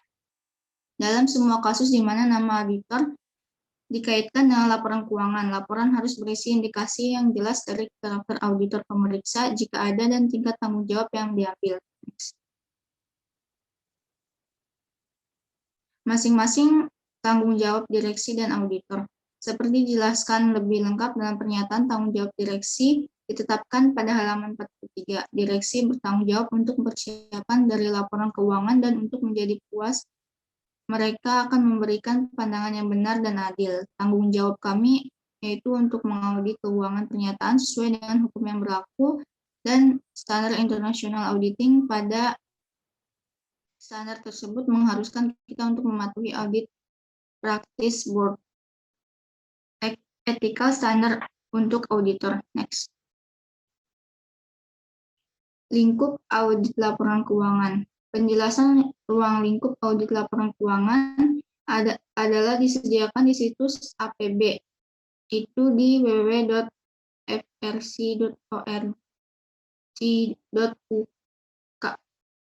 Dalam semua kasus di mana nama auditor dikaitkan dengan laporan keuangan, laporan harus berisi indikasi yang jelas dari karakter auditor pemeriksa jika ada dan tingkat tanggung jawab yang diambil. Masing-masing tanggung jawab direksi dan auditor. Seperti dijelaskan lebih lengkap dalam pernyataan tanggung jawab direksi ditetapkan pada halaman 43. Direksi bertanggung jawab untuk persiapan dari laporan keuangan dan untuk menjadi puas mereka akan memberikan pandangan yang benar dan adil. Tanggung jawab kami yaitu untuk mengaudit keuangan pernyataan sesuai dengan hukum yang berlaku dan standar internasional auditing. Pada standar tersebut mengharuskan kita untuk mematuhi audit practice board ethical standard untuk auditor. Next. Lingkup audit laporan keuangan. Penjelasan ruang lingkup audit laporan keuangan adalah disediakan di situs APB, itu di www.frc.org.uk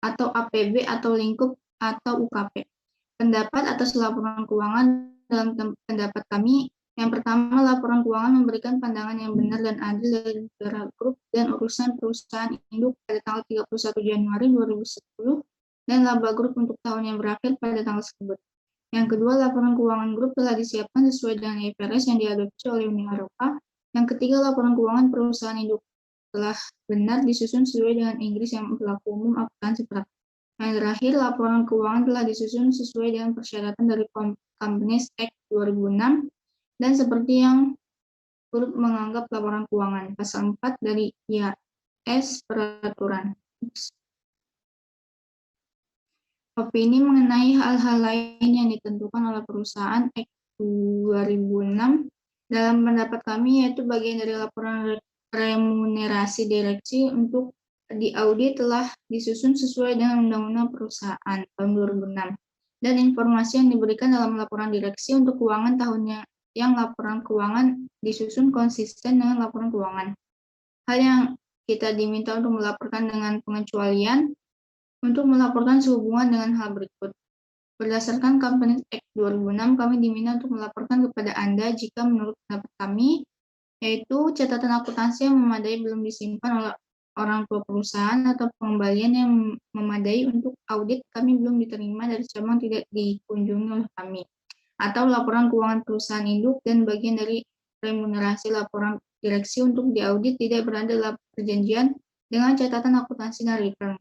atau APB atau lingkup atau UKP. Pendapat atas laporan keuangan dalam pendapat kami, yang pertama, laporan keuangan memberikan pandangan yang benar dan adil dari negara grup dan urusan perusahaan induk pada tanggal 31 Januari 2010 dan laba grup untuk tahun yang berakhir pada tanggal tersebut. Yang kedua, laporan keuangan grup telah disiapkan sesuai dengan IFRS yang diadopsi oleh Uni Eropa. Yang ketiga, laporan keuangan perusahaan induk telah benar disusun sesuai dengan Inggris yang berlaku umum akuntansi praktik. Yang terakhir, laporan keuangan telah disusun sesuai dengan persyaratan dari Companies Act 2006 dan seperti yang grup menganggap laporan keuangan, pasal 4 dari IAS peraturan. Opini mengenai hal-hal lain yang ditentukan oleh perusahaan Act 2006 dalam pendapat kami yaitu bagian dari laporan remunerasi direksi untuk diaudit telah disusun sesuai dengan Undang-Undang Perusahaan tahun 2006 dan informasi yang diberikan dalam laporan direksi untuk keuangan tahunnya yang laporan keuangan disusun konsisten dengan laporan keuangan. Hal yang kita diminta untuk melaporkan dengan pengecualian untuk melaporkan sehubungan dengan hal berikut. Berdasarkan Companies Act 2006, kami diminta untuk melaporkan kepada Anda jika menurut pendapat kami, yaitu catatan akuntansi yang memadai belum disimpan oleh orang tua perusahaan atau pengembalian yang memadai untuk audit kami belum diterima dari cabang tidak dikunjungi oleh kami, atau laporan keuangan perusahaan induk dan bagian dari remunerasi laporan direksi untuk diaudit tidak berada dalam perjanjian dengan catatan akuntansi dan return,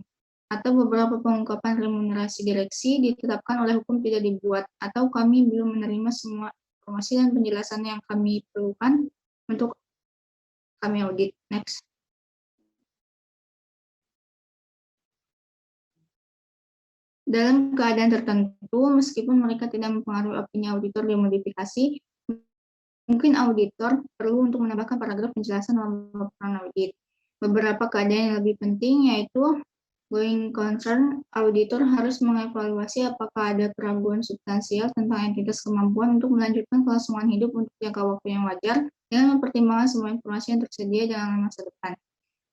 atau beberapa pengungkapan remunerasi direksi ditetapkan oleh hukum tidak dibuat, atau kami belum menerima semua informasi dan penjelasan yang kami perlukan untuk kami audit. Next. Dalam keadaan tertentu, meskipun mereka tidak mempengaruhi opini auditor yang modifikasi, mungkin auditor perlu untuk menambahkan paragraf penjelasan dalam laporan audit. Beberapa keadaan yang lebih penting yaitu going concern, auditor harus mengevaluasi apakah ada keraguan substansial tentang entitas kemampuan untuk melanjutkan kelangsungan hidup untuk jangka waktu yang wajar dengan mempertimbangkan semua informasi yang tersedia dalam masa depan.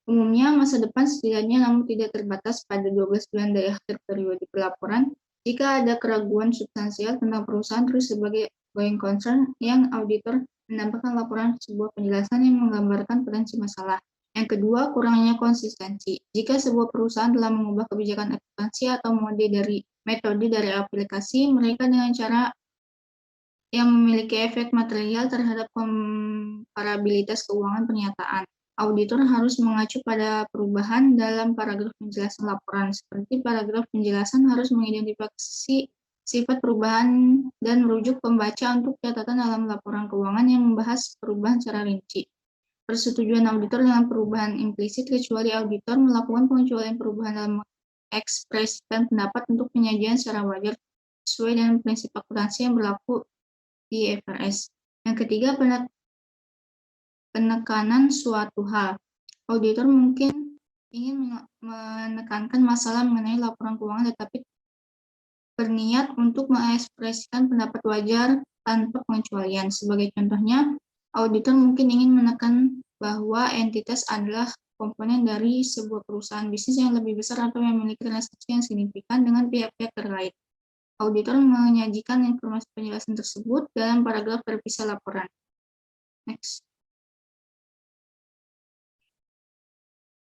Umumnya, masa depan setidaknya namun tidak terbatas pada 12 bulan dari akhir periode pelaporan. Jika ada keraguan substansial tentang perusahaan, terus sebagai going concern, yang auditor menambahkan laporan sebuah penjelasan yang menggambarkan potensi masalah. Yang kedua, kurangnya konsistensi. Jika sebuah perusahaan telah mengubah kebijakan akuntansi atau metode dari aplikasi, mereka dengan cara yang memiliki efek material terhadap komparabilitas keuangan pernyataan. Auditor harus mengacu pada perubahan dalam paragraf penjelasan laporan, seperti paragraf penjelasan harus mengidentifikasi sifat perubahan dan merujuk pembaca untuk catatan dalam laporan keuangan yang membahas perubahan secara rinci. Persetujuan auditor dengan perubahan implisit kecuali auditor melakukan pengecualian perubahan dalam mengekspresikan pendapat untuk penyajian secara wajar sesuai dengan prinsip akuntansi yang berlaku di IFRS. Yang ketiga, penekanan suatu hal. Auditor mungkin ingin menekankan masalah mengenai laporan keuangan tetapi berniat untuk mengekspresikan pendapat wajar tanpa pengecualian. Sebagai contohnya, auditor mungkin ingin menekan bahwa entitas adalah komponen dari sebuah perusahaan bisnis yang lebih besar atau yang memiliki transaksi yang signifikan dengan pihak-pihak terkait. Auditor menyajikan informasi penjelasan tersebut dalam paragraf terpisah laporan. Next.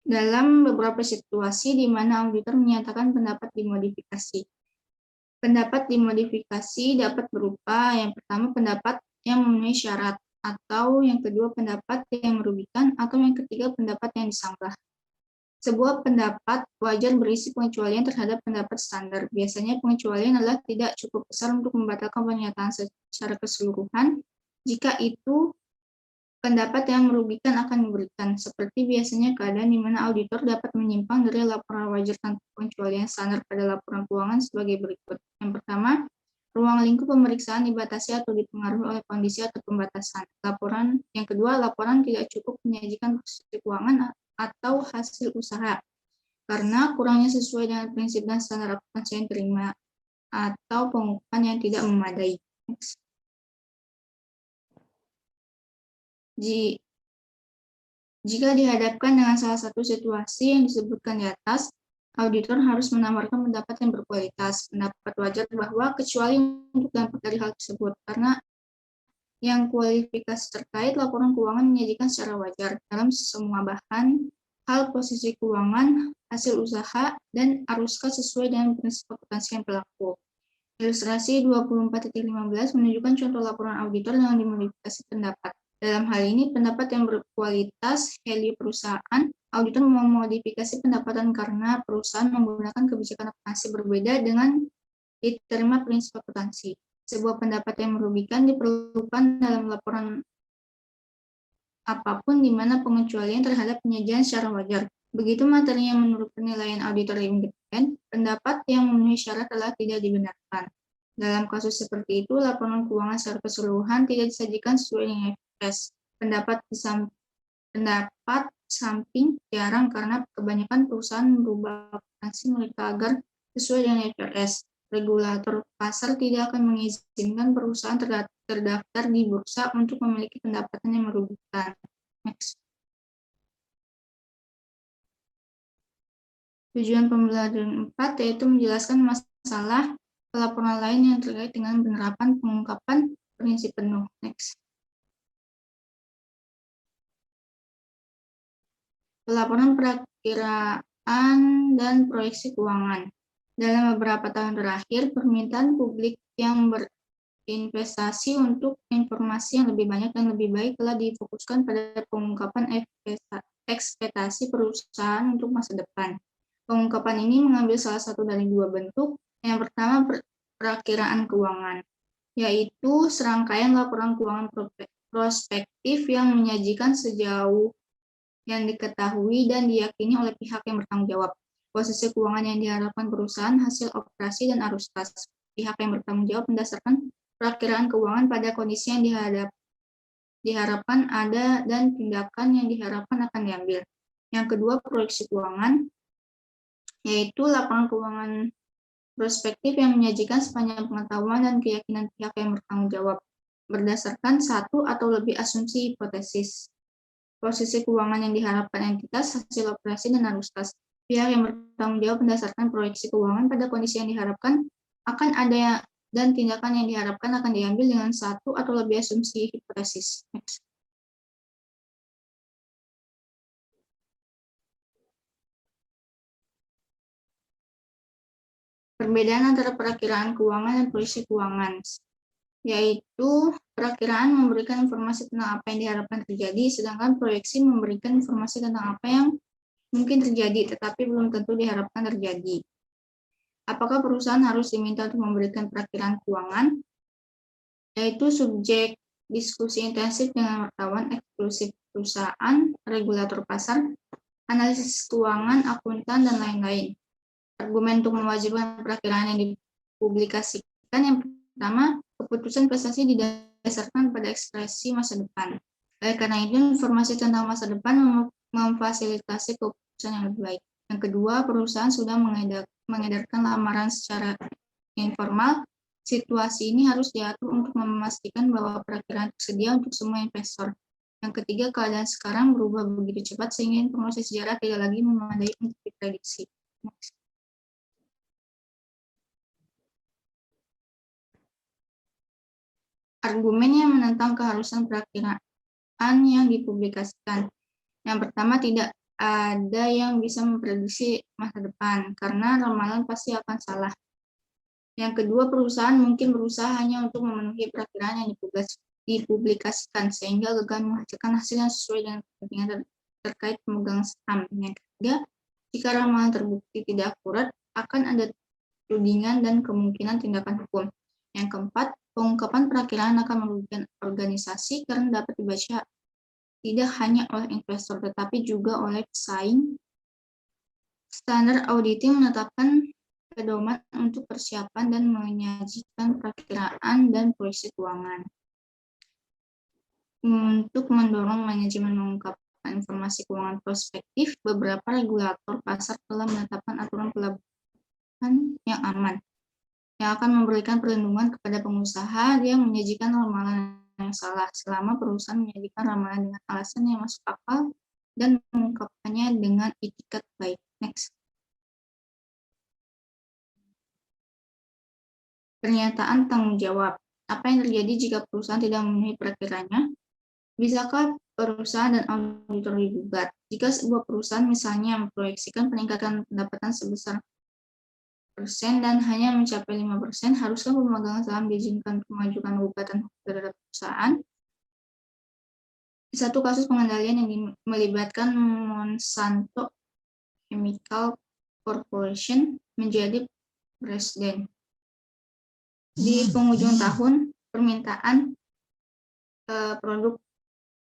Dalam beberapa situasi di mana auditor menyatakan pendapat dimodifikasi. Pendapat dimodifikasi dapat berupa yang pertama pendapat yang memenuhi syarat, atau yang kedua pendapat yang merugikan, atau yang ketiga pendapat yang disanggah. Sebuah pendapat wajar berisi pengecualian terhadap pendapat standar. Biasanya pengecualian adalah tidak cukup besar untuk membatalkan pernyataan secara keseluruhan. Jika itu pendapat yang merugikan akan diberikan, seperti biasanya keadaan di mana auditor dapat menyimpang dari laporan wajar tanpa pengecualian standar pada laporan keuangan sebagai berikut. Yang pertama, ruang lingkup pemeriksaan dibatasi atau dipengaruhi oleh kondisi atau pembatasan. Yang kedua, laporan tidak cukup menyajikan proses keuangan atau hasil usaha, karena kurangnya sesuai dengan prinsip dan standar akuntansi yang terima, atau pengungkapan yang tidak memadai. Next. Jika dihadapkan dengan salah satu situasi yang disebutkan di atas, auditor harus menawarkan pendapat yang berkualitas. Pendapat wajar bahwa kecuali untuk dampak dari hal tersebut, karena yang kualifikasi terkait laporan keuangan menyajikan secara wajar dalam semua bahan, hal posisi keuangan, hasil usaha, dan arus kas sesuai dengan prinsip akuntansi yang berlaku. Ilustrasi 24.15 menunjukkan contoh laporan auditor dengan dimodifikasi pendapat. Dalam hal ini, pendapat yang berkualitas value perusahaan, auditor memodifikasi pendapatan karena perusahaan menggunakan kebijakan akuntansi berbeda dengan diterima prinsip akuntansi. Sebuah pendapat yang merugikan diperlukan dalam laporan apapun di mana pengecualian terhadap penyajian secara wajar. Begitu materi yang menurut penilaian auditor independen, pendapat yang memenuhi syarat telah tidak dibenarkan. Dalam kasus seperti itu, laporan keuangan secara keseluruhan tidak disajikan sesuai dengan IFRS. Pendapat samping jarang karena kebanyakan perusahaan merubah akuntansi mereka agar sesuai dengan IFRS. Regulator pasar tidak akan mengizinkan perusahaan terdaftar di bursa untuk memiliki pendapatan yang merugikan. Next. Tujuan pembelajaran 4 yaitu menjelaskan masalah pelaporan lain yang terkait dengan penerapan pengungkapan prinsip penuh. Next. Pelaporan perakiraan dan proyeksi keuangan. Dalam beberapa tahun terakhir, permintaan publik yang berinvestasi untuk informasi yang lebih banyak dan lebih baik telah difokuskan pada pengungkapan ekspektasi perusahaan untuk masa depan. Pengungkapan ini mengambil salah satu dari dua bentuk. Yang pertama, perakiraan keuangan, yaitu serangkaian laporan keuangan prospektif yang menyajikan sejauh yang diketahui dan diyakini oleh pihak yang bertanggung jawab. Posisi keuangan yang diharapkan perusahaan, hasil operasi, dan arus kas. Pihak yang bertanggung jawab berdasarkan perakiraan keuangan pada kondisi yang diharapkan ada dan tindakan yang diharapkan akan diambil. Yang kedua, proyeksi keuangan, yaitu laporan keuangan prospektif yang menyajikan sepanjang pengetahuan dan keyakinan pihak yang bertanggung jawab berdasarkan satu atau lebih asumsi hipotesis. Posisi keuangan yang diharapkan entitas, hasil operasi, dan arus kas. Pihak yang bertanggung jawab berdasarkan proyeksi keuangan pada kondisi yang diharapkan akan ada dan tindakan yang diharapkan akan diambil dengan satu atau lebih asumsi hipotesis. Next. Perbedaan antara perakiraan keuangan dan proyeksi keuangan, yaitu perakiraan memberikan informasi tentang apa yang diharapkan terjadi, sedangkan proyeksi memberikan informasi tentang apa yang mungkin terjadi, tetapi belum tentu diharapkan terjadi. Apakah perusahaan harus diminta untuk memberikan perakiraan keuangan? Yaitu subjek diskusi intensif dengan wartawan eksklusif perusahaan, regulator pasar, analisis keuangan, akuntan, dan lain-lain. Argumen untuk mewajibkan perakiraan yang dipublikasikan yang pertama, keputusan investasi didasarkan pada ekspresi masa depan. Oleh karena itu, informasi tentang masa depan memfasilitasi keputusan yang lebih baik. Yang kedua, perusahaan sudah mengedarkan lamaran secara informal. Situasi ini harus diatur untuk memastikan bahwa perakiraan tersedia untuk semua investor. Yang ketiga, keadaan sekarang berubah begitu cepat sehingga informasi sejarah tidak lagi memadai untuk diprediksi. Next. Argumen yang menentang keharusan perakiraan yang dipublikasikan. Yang pertama, tidak ada yang bisa memprediksi masa depan, karena ramalan pasti akan salah. Yang kedua, perusahaan mungkin berusaha hanya untuk memenuhi perakiraan yang dipublikasikan, sehingga gagal menghasilkan hasil yang sesuai dengan kepentingan terkait pemegang saham. Yang ketiga, jika ramalan terbukti tidak akurat, akan ada tudingan dan kemungkinan tindakan hukum. Yang keempat, pengungkapan perakiraan akan merugikan organisasi karena dapat dibaca tidak hanya oleh investor, tetapi juga oleh pesaing. Standar auditing menetapkan pedoman untuk persiapan dan menyajikan perakiraan dan proyeksi keuangan. Untuk mendorong manajemen mengungkapkan informasi keuangan prospektif, beberapa regulator pasar telah menetapkan aturan pelaporan yang aman. yang akan memberikan perlindungan kepada pengusaha yang menyajikan ramalan yang salah selama perusahaan menyajikan ramalan dengan alasan yang masuk akal dan mengungkapkannya dengan itikat baik. Next. Pernyataan tanggung jawab. Apa yang terjadi jika perusahaan tidak memenuhi perkiranya? Bisakah perusahaan dan auditor digugat? Jika sebuah perusahaan misalnya memproyeksikan peningkatan pendapatan sebesar persen dan hanya mencapai 5%, haruskah pemegang saham diizinkan untuk mengajukan gugatan terhadap perusahaan? Satu kasus pengendalian yang melibatkan Monsanto Chemical Corporation menjadi presiden. Di penghujung tahun, permintaan produk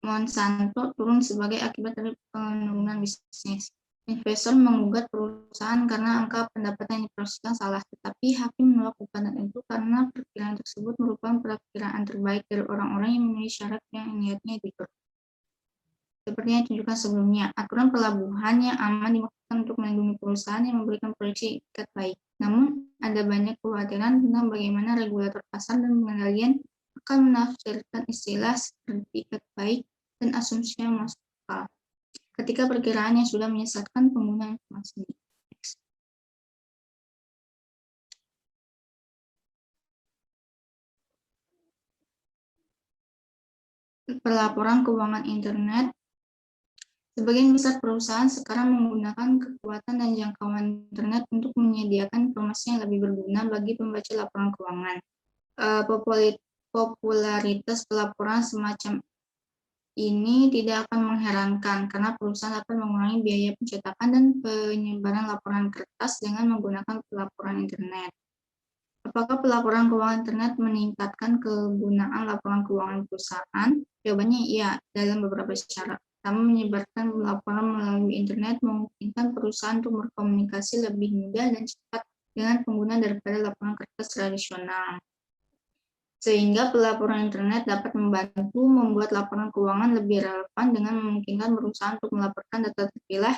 Monsanto turun sebagai akibat dari penurunan bisnis. Investor menggugat perusahaan karena angka pendapatan yang diproseskan salah, tetapi hakim menolak gugatan itu karena perkiraan tersebut merupakan perkiraan terbaik dari orang-orang yang memenuhi syarat yang niatnya diperlukan. Seperti yang ditunjukkan sebelumnya, aturan pelabuhan yang aman dimaksudkan untuk melindungi perusahaan yang memberikan proyeksi itikat baik. Namun, ada banyak kekhawatiran tentang bagaimana regulator pasar dan pengendalian akan menafsirkan istilah seperti itikat baik dan asumsi yang masuk akal ketika perkiraan yang sudah menyesatkan pengguna informasi. Pelaporan keuangan internet. Sebagian besar perusahaan sekarang menggunakan kekuatan dan jangkauan internet untuk menyediakan informasi yang lebih berguna bagi pembaca laporan keuangan. Popularitas pelaporan semacam ini tidak akan mengherankan karena perusahaan dapat mengurangi biaya pencetakan dan penyebaran laporan kertas dengan menggunakan pelaporan internet. Apakah pelaporan keuangan internet meningkatkan kegunaan laporan keuangan perusahaan? Jawabannya iya, dalam beberapa syarat. Pertama, menyebarkan laporan melalui internet memungkinkan perusahaan untuk berkomunikasi lebih mudah dan cepat dengan pengguna daripada laporan kertas tradisional. Sehingga pelaporan internet dapat membantu membuat laporan keuangan lebih relevan dengan memungkinkan perusahaan untuk melaporkan data terpilah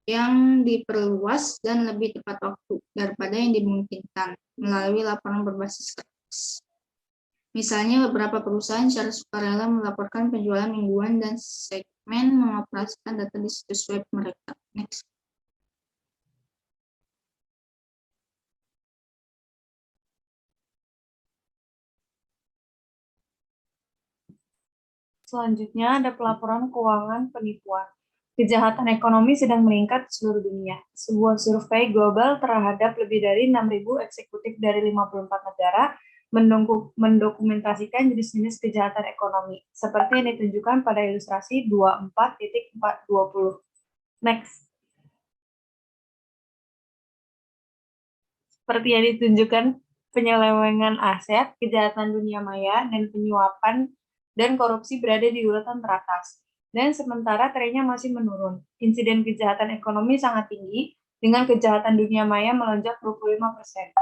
yang diperluas dan lebih tepat waktu daripada yang dimungkinkan melalui laporan berbasis kertas. Misalnya, beberapa perusahaan secara sukarela melaporkan penjualan mingguan dan segmen mengoperasikan data di situs web mereka. Next. Selanjutnya ada pelaporan keuangan penipuan. Kejahatan ekonomi sedang meningkat di seluruh dunia. Sebuah survei global terhadap lebih dari 6.000 eksekutif dari 54 negara mendokumentasikan jenis-jenis kejahatan ekonomi, seperti yang ditunjukkan pada ilustrasi 24.420. Next. Seperti yang ditunjukkan, penyelewengan aset, kejahatan dunia maya, dan penyuapan dan korupsi berada di urutan teratas. Dan sementara trennya masih menurun. Insiden kejahatan ekonomi sangat tinggi, dengan kejahatan dunia maya melonjak 25%.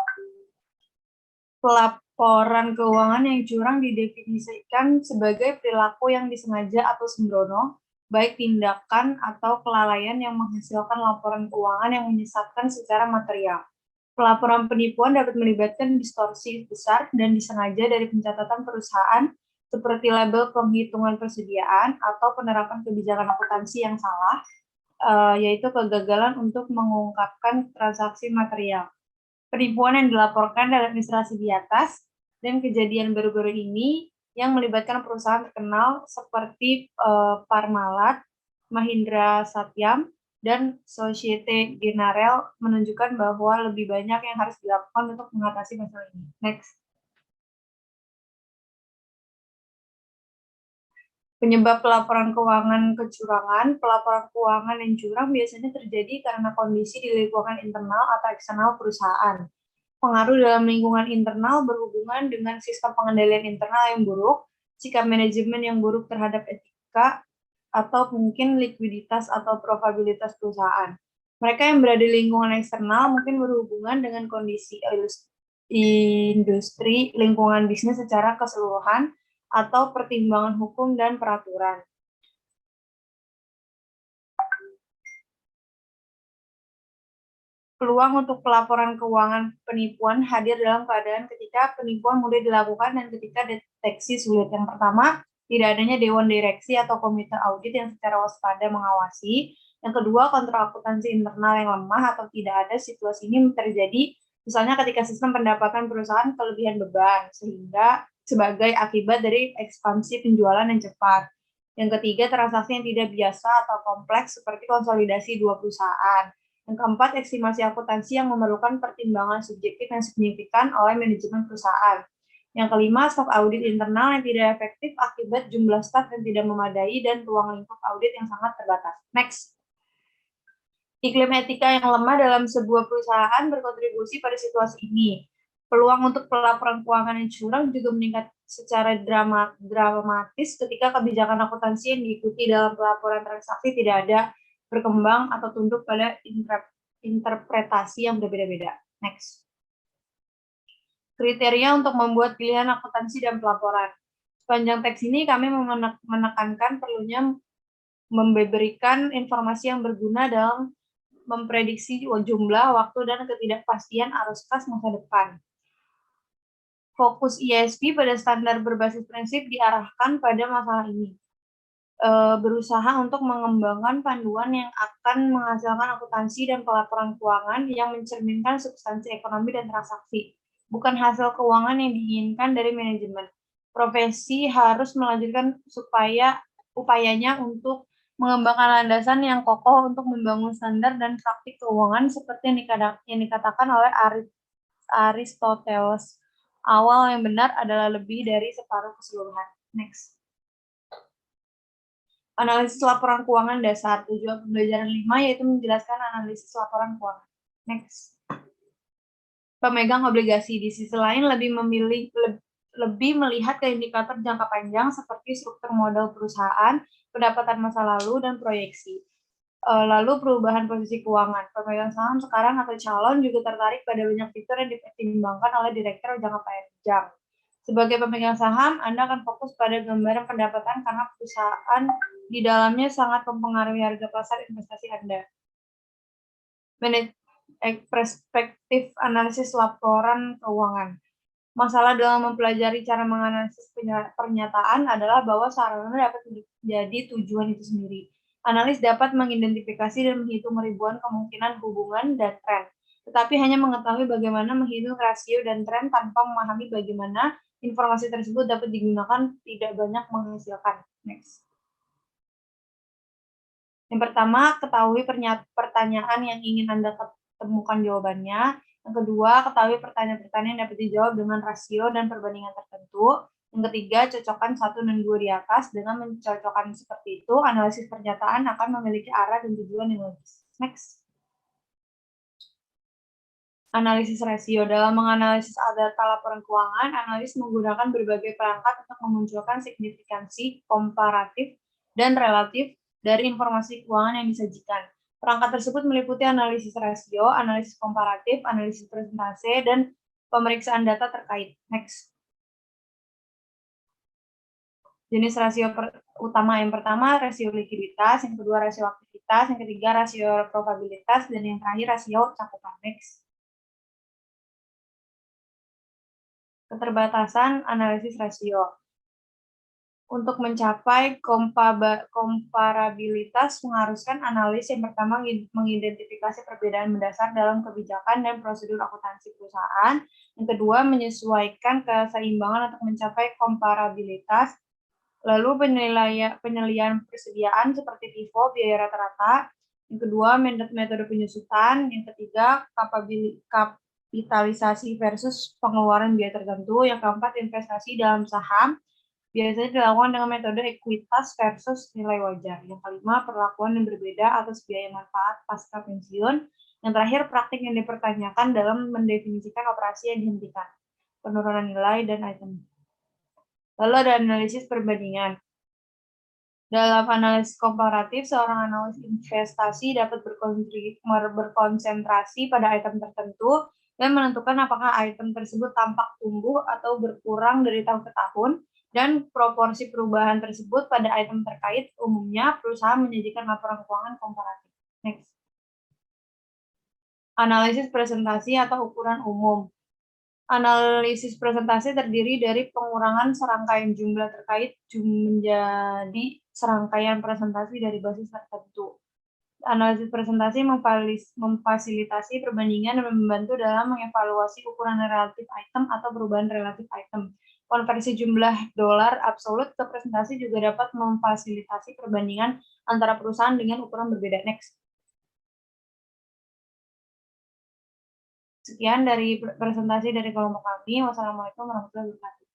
Pelaporan keuangan yang curang didefinisikan sebagai perilaku yang disengaja atau sembrono, baik tindakan atau kelalaian yang menghasilkan laporan keuangan yang menyesatkan secara material. Pelaporan penipuan dapat melibatkan distorsi besar dan disengaja dari pencatatan perusahaan, seperti label penghitungan persediaan atau penerapan kebijakan akuntansi yang salah, yaitu kegagalan untuk mengungkapkan transaksi material. Penipuan yang dilaporkan dalam ilustrasi di atas dan kejadian baru-baru ini yang melibatkan perusahaan terkenal seperti Parmalat, Mahindra Satyam, dan Societe Generale menunjukkan bahwa lebih banyak yang harus dilakukan untuk mengatasi masalah ini. Next. Penyebab pelaporan keuangan kecurangan. Pelaporan keuangan yang curang biasanya terjadi karena kondisi di lingkungan internal atau eksternal perusahaan. Pengaruh dalam lingkungan internal berhubungan dengan sistem pengendalian internal yang buruk, sikap manajemen yang buruk terhadap etika, atau mungkin likuiditas atau probabilitas perusahaan. Mereka yang berada di lingkungan eksternal mungkin berhubungan dengan kondisi industri, lingkungan bisnis secara keseluruhan, atau pertimbangan hukum dan peraturan. Peluang untuk pelaporan keuangan penipuan hadir dalam keadaan ketika penipuan mulai dilakukan dan ketika deteksi sulit. Yang pertama, tidak adanya dewan direksi atau komite audit yang secara waspada mengawasi. Yang kedua, kontrol akuntansi internal yang lemah atau tidak ada. Situasi ini terjadi misalnya ketika sistem pendapatan perusahaan kelebihan beban, sehingga sebagai akibat dari ekspansi penjualan yang cepat. Yang ketiga, transaksi yang tidak biasa atau kompleks seperti konsolidasi dua perusahaan. Yang keempat, estimasi akuntansi yang memerlukan pertimbangan subjektif yang signifikan oleh manajemen perusahaan. Yang kelima, staf audit internal yang tidak efektif akibat jumlah staf yang tidak memadai dan ruang lingkup audit yang sangat terbatas. Next. Iklim etika yang lemah dalam sebuah perusahaan berkontribusi pada situasi ini. Peluang untuk pelaporan keuangan yang curang juga meningkat secara dramatis ketika kebijakan akuntansi yang diikuti dalam pelaporan transaksi tidak ada berkembang atau tunduk pada interpretasi yang berbeda-beda. Next. Kriteria untuk membuat pilihan akuntansi dan pelaporan. Sepanjang teks ini kami menekankan perlunya memberikan informasi yang berguna dalam memprediksi jumlah, waktu, dan ketidakpastian arus kas masa depan. Fokus ISP pada standar berbasis prinsip diarahkan pada masalah ini. Berusaha untuk mengembangkan panduan yang akan menghasilkan akuntansi dan pelaporan keuangan yang mencerminkan substansi ekonomi dan transaksi, bukan hasil keuangan yang diinginkan dari manajemen. Profesi harus melanjutkan upayanya untuk mengembangkan landasan yang kokoh untuk membangun standar dan praktik keuangan seperti yang dikatakan oleh Aristoteles. Awal yang benar adalah lebih dari separuh keseluruhan. Next. Analisis laporan keuangan dasar. Tujuan pembelajaran 5 yaitu menjelaskan analisis laporan keuangan. Next. Pemegang obligasi di sisi lain lebih melihat ke indikator jangka panjang seperti struktur modal perusahaan, pendapatan masa lalu, dan proyeksi. Lalu perubahan posisi keuangan. Pemegang saham sekarang atau calon juga tertarik pada banyak fitur yang dipertimbangkan oleh direktur jangka panjang. Sebagai pemegang saham, Anda akan fokus pada gambaran pendapatan karena perusahaan di dalamnya sangat mempengaruhi harga pasar investasi Anda. Perspektif analisis laporan keuangan. Masalah dalam mempelajari cara menganalisis pernyataan adalah bahwa sarana dapat menjadi tujuan itu sendiri. Analis dapat mengidentifikasi dan menghitung ribuan kemungkinan hubungan dan tren, tetapi hanya mengetahui bagaimana menghitung rasio dan tren tanpa memahami bagaimana informasi tersebut dapat digunakan tidak banyak menghasilkan. Next. Yang pertama, ketahui pertanyaan yang ingin Anda temukan jawabannya. Yang kedua, ketahui pertanyaan-pertanyaan yang dapat dijawab dengan rasio dan perbandingan tertentu. Yang ketiga, cocokkan 1 dan 2 di atas. Dengan mencocokkan seperti itu, analisis pernyataan akan memiliki arah dan tujuan yang logis. Next. Analisis rasio. Dalam menganalisis data laporan keuangan, analis menggunakan berbagai perangkat untuk memunculkan signifikansi, komparatif, dan relatif dari informasi keuangan yang disajikan. Perangkat tersebut meliputi analisis rasio, analisis komparatif, analisis persentase, dan pemeriksaan data terkait. Next. Jenis rasio utama yang pertama, rasio likuiditas, yang kedua rasio aktivitas, yang ketiga rasio probabilitas, dan yang terakhir rasio cakupan. Next. Keterbatasan analisis rasio. Untuk mencapai komparabilitas mengharuskan analis yang pertama mengidentifikasi perbedaan mendasar dalam kebijakan dan prosedur akuntansi perusahaan. Yang kedua, menyesuaikan keseimbangan untuk mencapai komparabilitas. Lalu penilaian persediaan seperti FIFO, biaya rata-rata. Yang kedua, metode penyusutan. Yang ketiga, kapitalisasi versus pengeluaran biaya tertentu. Yang keempat, investasi dalam saham. Biasanya dilakukan dengan metode ekuitas versus nilai wajar. Yang kelima, perlakuan yang berbeda atas biaya manfaat pasca pensiun. Yang terakhir, praktik yang dipertanyakan dalam mendefinisikan operasi yang dihentikan, penurunan nilai, dan item. Lalu ada analisis perbandingan. Dalam analisis komparatif, seorang analis investasi dapat berkonsentrasi pada item tertentu dan menentukan apakah item tersebut tampak tumbuh atau berkurang dari tahun ke tahun, dan proporsi perubahan tersebut pada item terkait. Umumnya, perusahaan menyajikan laporan keuangan komparatif. Next. Analisis presentasi atau ukuran umum. Analisis presentasi terdiri dari pengurangan serangkaian jumlah terkait menjadi serangkaian presentasi dari basis tertentu. Analisis presentasi memfasilitasi perbandingan dan membantu dalam mengevaluasi ukuran relatif item atau perubahan relatif item. Konversi jumlah dolar absolut ke presentasi juga dapat memfasilitasi perbandingan antara perusahaan dengan ukuran berbeda. Next. Sekian dari presentasi dari kelompok kami. Wassalamualaikum warahmatullahi wabarakatuh.